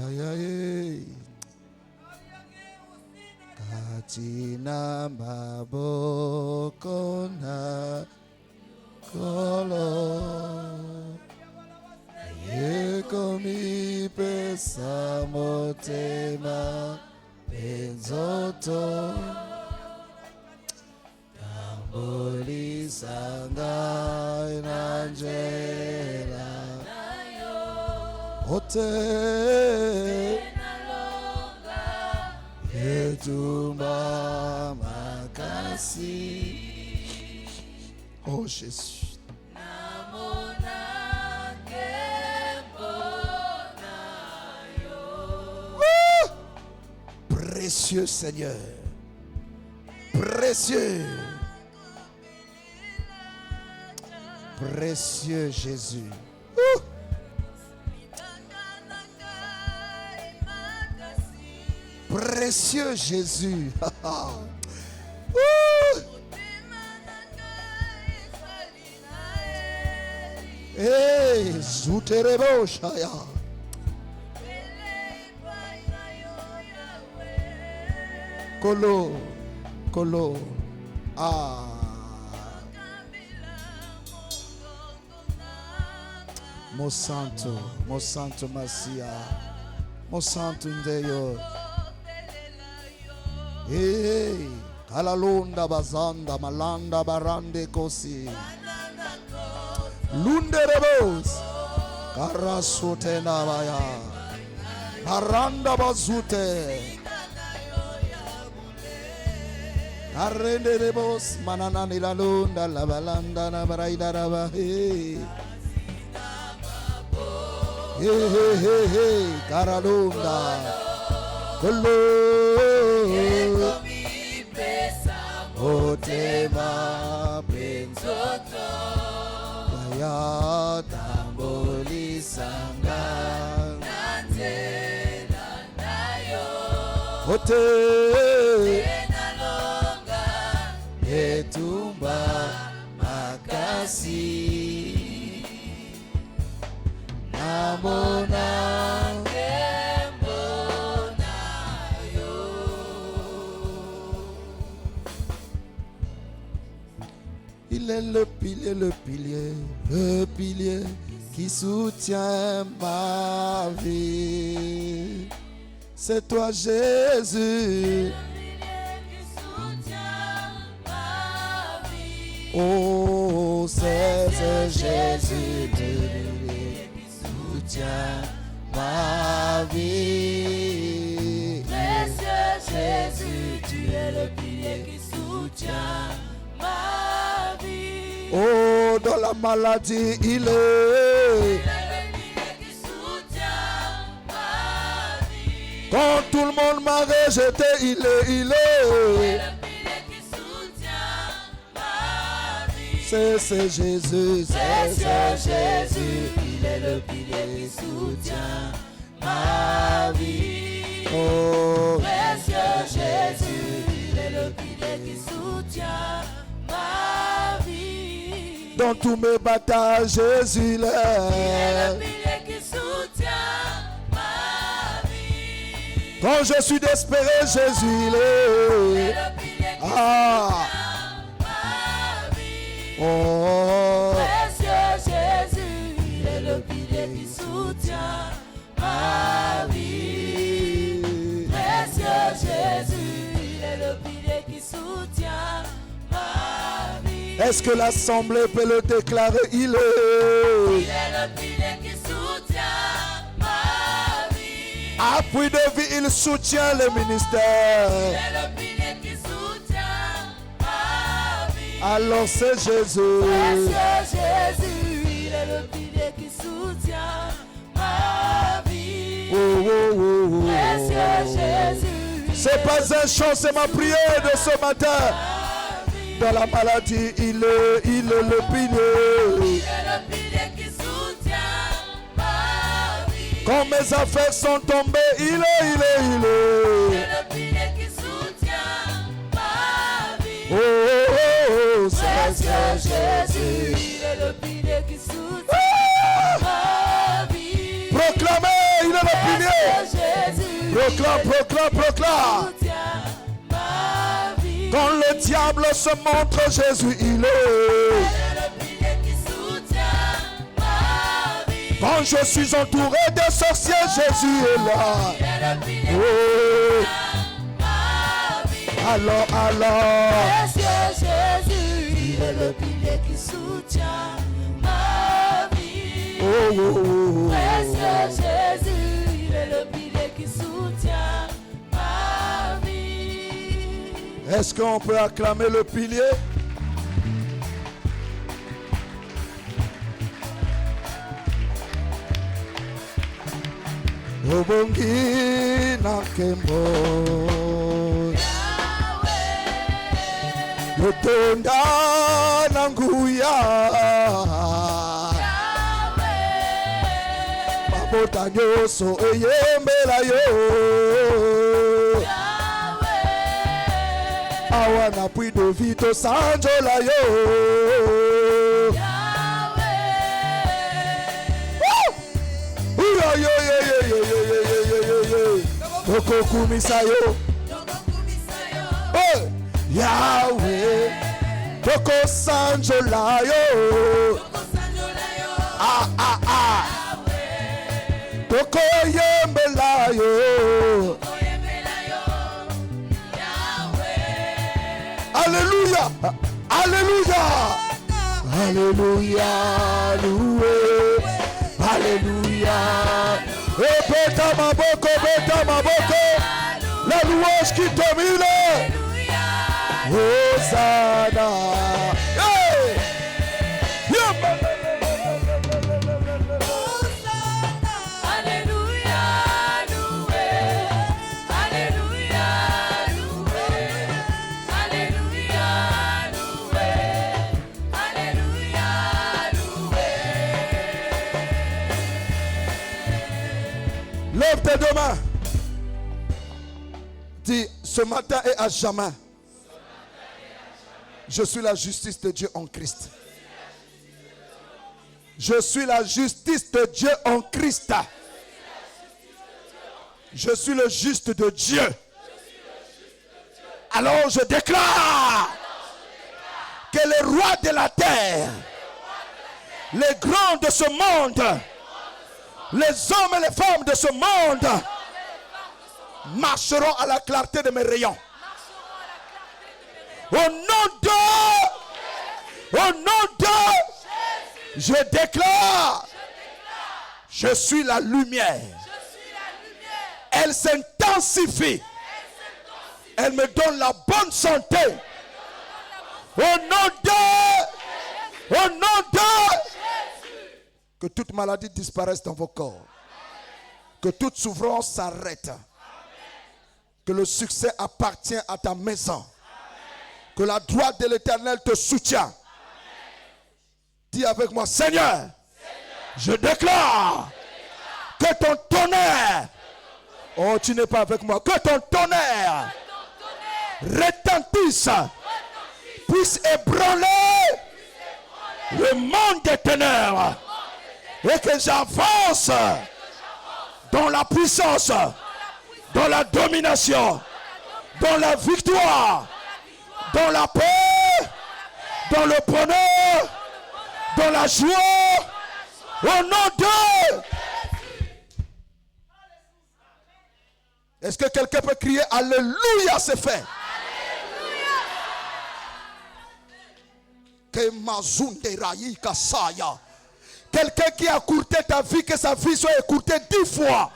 Speaker 1: Aïe, aïe. Katina maboko na kolo yekomi pesa motema penzoto tambolisanga inanjela ote etumba makasi. Oh Jésus. Précieux Seigneur, précieux, précieux Jésus. Précieux Jésus. Hey, Zouterebo Shaya. Kolo, Kolo, ah. Mo Santo Masia, Mo Santo Ndeyo. Hey, Kalalunda Bazanda, Malanda Barande Kosi. Lunde Rebos, Karasute Navaya, Aranda Bazute. Arrende de vos, mananani la lunda, la balanda, la braida, la baje. Hey, caralunda, colo, otema, pensoto, kaya tamboli sanga, Ote
Speaker 3: Enalonga
Speaker 1: etumba makasi namona il est le pilier qui soutient ma vie. C'est toi Jésus. Oh, c'est Jésus, le pilier qui soutient ma vie.
Speaker 3: Précieux Jésus, tu es le pilier qui soutient ma vie.
Speaker 1: Oh, dans la maladie, il est.
Speaker 3: Tu es le pilier qui soutient ma vie.
Speaker 1: Quand tout le monde m'a rejeté, il est.
Speaker 3: Tu es le pilier qui soutient ma vie.
Speaker 1: C'est Jésus,
Speaker 3: Précieux Jésus, il est le pilier qui soutient ma vie.
Speaker 1: Oh,
Speaker 3: Précieux Jésus, il est le pilier qui soutient ma vie.
Speaker 1: dans tous mes batailles, Jésus il
Speaker 3: Il est le
Speaker 1: est.
Speaker 3: pilier qui soutient ma vie.
Speaker 1: Quand je suis désespéré, Jésus il
Speaker 3: Il est
Speaker 1: est.
Speaker 3: le pilier qui
Speaker 1: Ah,
Speaker 3: soutient ma vie.
Speaker 1: oh,
Speaker 3: Précieux Jésus, il est le pilier qui soutient ma vie. Précieux Jésus, il est le pilier qui soutient ma vie.
Speaker 1: est-ce que l'assemblée peut le déclarer? Il
Speaker 3: Il
Speaker 1: est.
Speaker 3: est le pilier qui soutient ma vie.
Speaker 1: Appui de vie, il soutient le
Speaker 3: Il
Speaker 1: ministère.
Speaker 3: est le pilier qui soutient ma vie.
Speaker 1: Alors c'est Jésus.
Speaker 3: Précieux Jésus, il est le pilier qui soutient ma vie.
Speaker 1: Oh, oh, oh, oh.
Speaker 3: Précieux Jésus,
Speaker 1: C'est pas un chant, c'est ma prière de ce matin. Dans la maladie, il est le
Speaker 3: il
Speaker 1: pilier.
Speaker 3: est le pilier qui soutient ma vie.
Speaker 1: Quand mes affaires sont tombées, il est.
Speaker 3: Il est le pilier qui soutient ma vie.
Speaker 1: Oh, oh, oh, oh, c'est
Speaker 3: Précieux
Speaker 1: Jésus.
Speaker 3: Jésus, il est le pilier qui soutient
Speaker 1: Ah!
Speaker 3: ma vie.
Speaker 1: Proclamez, il est le pilier.
Speaker 3: Précieux Jésus,
Speaker 1: Proclame, proclame, proclame.
Speaker 3: soutient ma vie.
Speaker 1: Quand le diable se montre, Jésus, il est.
Speaker 3: Il est le pilier qui soutient ma vie.
Speaker 1: Quand je suis entouré de sorciers, Jésus est là.
Speaker 3: Il est le pilier qui
Speaker 1: Oh,
Speaker 3: soutient ma vie.
Speaker 1: alors.
Speaker 3: Précieux Jésus, il est le pilier qui soutient ma vie.
Speaker 1: Oh, oh, oh, oh.
Speaker 3: Précieux Jésus, il est le pilier qui soutient ma vie.
Speaker 1: Est-ce qu'on peut acclamer le pilier? Obongi nakembo
Speaker 3: Yahweh,
Speaker 1: yotonda nanguya
Speaker 3: Yahweh,
Speaker 1: mabota nyonso eyembela yo
Speaker 3: Yahweh,
Speaker 1: awa na pui de vie tosanjola yo tokokumisa yo Yahweh tokosanjola yo tokoyembela yo Alléluia Alléluia Alléluia loué Alléluia et beta maboko la louange qui domine Hosanna hey! Yeah! Lève tes deux mains. Dis, ce matin et à jamais, je suis la justice de Dieu en Christ. Je suis la justice de Dieu en Christ. Je suis le juste de Dieu. Alors je déclare que les rois de la terre, les grands de ce monde, les hommes et les femmes de ce monde marcheront à la clarté de mes rayons. Au nom de, je déclare, je suis la lumière. Elle s'intensifie. Elle me donne la bonne santé. Au nom de, que toute maladie disparaisse dans vos corps. Que toute souffrance s'arrête. Que le succès appartient à ta maison. Que la droite de l'Éternel te soutient. Dis avec moi, Seigneur, je déclare que ton tonnerre, oh tu n'es pas avec moi, que ton tonnerre retentisse, puisse ébranler le monde des ténèbres et que j'avance dans la puissance, dans la domination, dans la victoire, dans la paix, dans le bonheur, dans la joie, au nom de... Est-ce que quelqu'un peut crier Alléluia, c'est fait? Quelqu'un qui a courté ta vie, que sa vie soit écourtée 10 fois.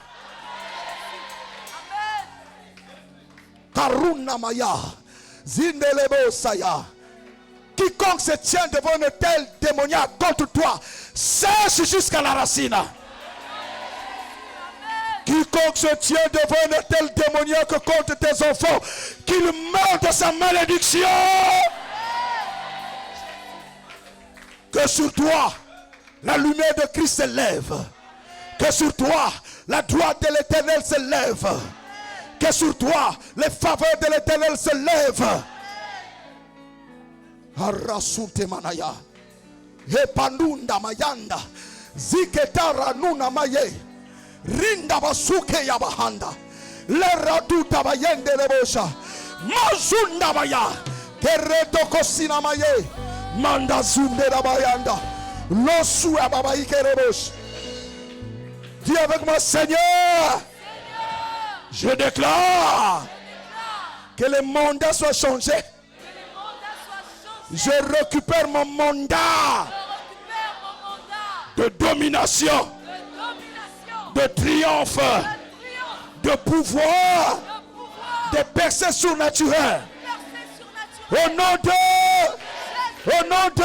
Speaker 1: Karuna Maya, Zindelebo Saya. Quiconque se tient devant un tel démoniaque contre toi, sèche jusqu'à la racine. Quiconque se tient devant un tel démoniaque contre tes enfants, qu'il meure de sa malédiction. Que sur toi, la lumière de Christ s'élève. Que sur toi, la droite de l'Éternel s'élève. Que sur toi, les faveurs de l'Éternel s'élèvent. Arasute manaya. Epanunda mayanda. Ziketara nuna maye. Rinda basuke ya bahanda. Leraduta bayende lebosha. Mazunda baya. Kereto kosina maye. Manda zunde la bayanda. Losu ababayi kerebosh. Dis avec moi, Seigneur, je déclare que le mandat soit changé. Je récupère mon mandat de domination, de triomphe, de pouvoir, de percées surnaturelles. Au nom de,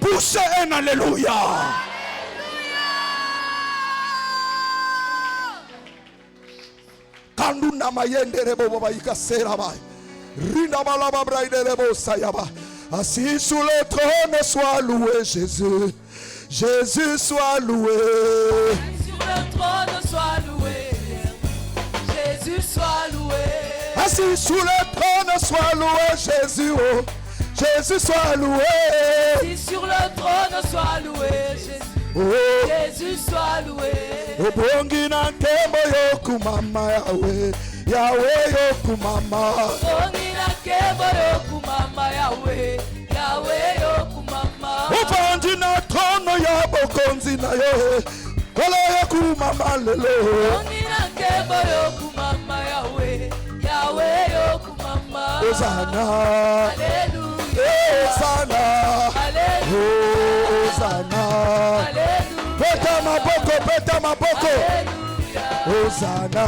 Speaker 1: poussez un Alléluia. Kanduna mayende rebo baba ikasera bai. Rinda balaba braide rebo sayaba. Assis sous le trône, sois loué Jésus. Jésus soit loué.
Speaker 3: Sur le trône, sois loué. Jésus soit loué.
Speaker 1: Assis sous le trône, sois loué Jésus. Oh. Jésus soit loué.
Speaker 3: Assis sur le trône, sois loué Jésus.
Speaker 1: Oh.
Speaker 3: Jésus soit loué.
Speaker 1: Obongi na kembo yokumama Yahweh. Yahweh yokumama.
Speaker 3: Obongi na kembo yokumama Yahweh. Yahweh yokumama.
Speaker 1: Obongi na tono ya bokonzi na yo. Kola yokumama lelo.
Speaker 3: Obongi na kembo yokumama Yahweh. Yahweh yokumama.
Speaker 1: Hosanna.
Speaker 3: Alléluia.
Speaker 1: Hosanna.
Speaker 3: Alléluia.
Speaker 1: Hosanna.
Speaker 3: Alléluia.
Speaker 1: Peta maboko, peta maboko.
Speaker 3: Alléluia.
Speaker 1: Hosanna.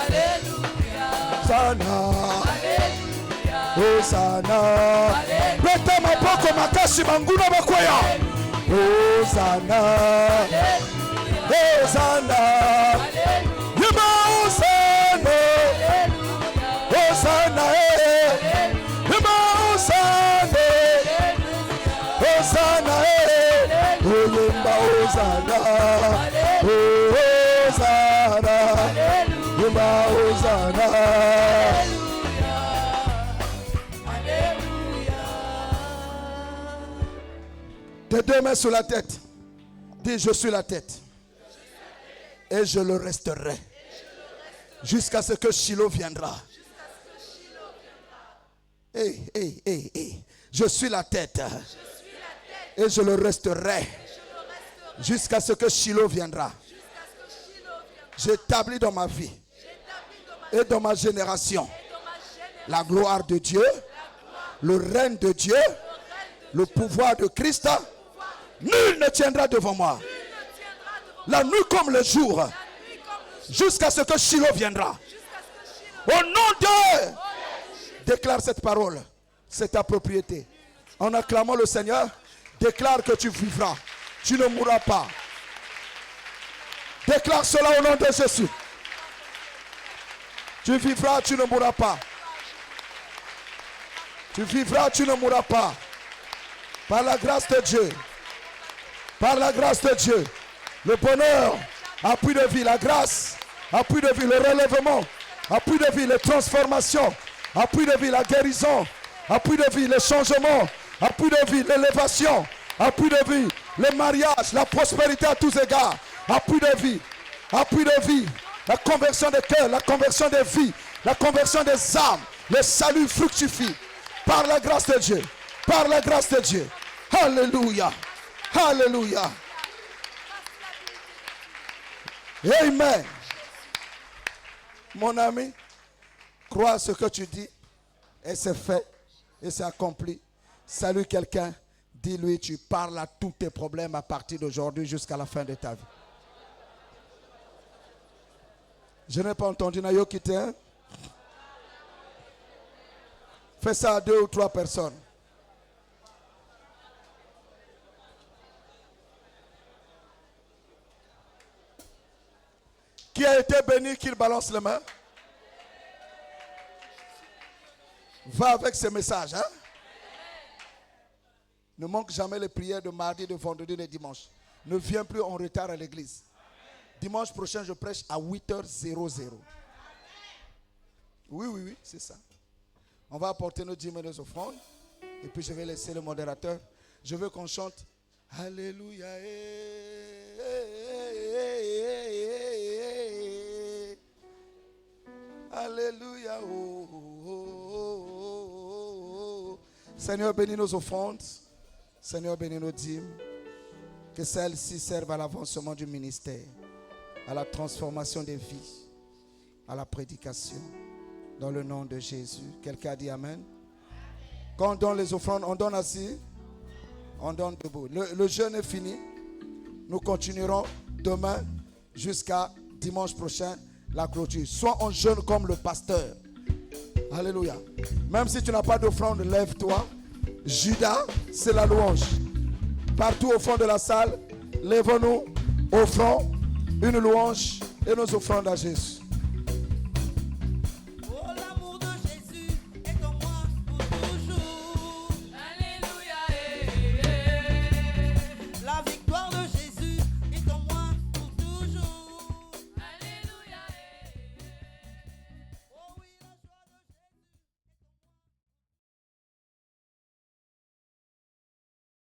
Speaker 3: Alléluia.
Speaker 1: Hosanna.
Speaker 3: Alléluia.
Speaker 1: Hosanna.
Speaker 3: Alléluia.
Speaker 1: Peta maboko makasi manguna bakwaya. Hosanna. Hosanna.
Speaker 3: Alléluia.
Speaker 1: Yema Hosanna. Hosanna. Yema Hosanna. Hosanna. Oyemba Hosanna. Hosanna. Yemba Hosanna. Tes deux mains sur la tête. Dis, je suis la tête. Et je le resterai. Jusqu'à ce que Shiloh viendra. Hey. Je suis la tête. Et je le resterai. Jusqu'à ce que Shiloh viendra. J'établis dans ma vie. Et dans ma génération. La gloire de Dieu. Le règne de Dieu. Le pouvoir de Christ. Nul ne tiendra devant moi. La nuit comme le jour. Jusqu'à ce que Shiloh viendra. Au nom de... Déclare cette parole. C'est ta propriété. En acclamant le Seigneur, déclare que tu vivras. Tu ne mourras pas. Déclare cela au nom de Jésus. Tu vivras, tu ne mourras pas. Tu vivras, tu ne mourras pas. Par la grâce de Dieu. Par la grâce de Dieu. Le bonheur, appui de vie, la grâce, appui de vie, le relèvement, appui de vie, les transformations, appui de vie, la guérison, appui de vie, les changements, appui de vie, l'élévation, appui de vie, le mariage, la prospérité à tous égards, appui de vie, la conversion des cœurs, la conversion des vies, la conversion des âmes, le salut fructifie par la grâce de Dieu, par la grâce de Dieu. Alléluia, alléluia. Amen. Mon ami, crois à ce que tu dis et c'est fait et c'est accompli. Salue quelqu'un, dis-lui tu parles à tous tes problèmes à partir d'aujourd'hui jusqu'à la fin de ta vie. Je n'ai pas entendu Nayo quitter. Hein? Fais ça à 2 ou 3 personnes. Qui a été béni, qu'il balance les mains. Va avec ce message. Hein? Ne manque jamais les prières de mardi, de vendredi, de dimanche. Ne viens plus en retard à l'église. Dimanche prochain, je prêche à 8h00. Oui, c'est ça. On va apporter nos 10 000 offrandes. Et puis je vais laisser le modérateur. Je veux qu'on chante Alléluia. Alléluia. Seigneur, bénis nos offrandes. Seigneur, bénis nos dîmes. Que celles-ci servent à l'avancement du ministère, à la transformation des vies, à la prédication. Dans le nom de Jésus. Quelqu'un dit Amen. Quand on donne les offrandes, on donne assis, on donne debout. Le jeûne est fini. Nous continuerons demain jusqu'à dimanche prochain la clôture. Sois en jeûne comme le pasteur. Alléluia. Même si tu n'as pas d'offrande, lève-toi. Judas, c'est la louange. Partout au fond de la salle, lèvons-nous, offrons une louange et nos offrandes à Jésus.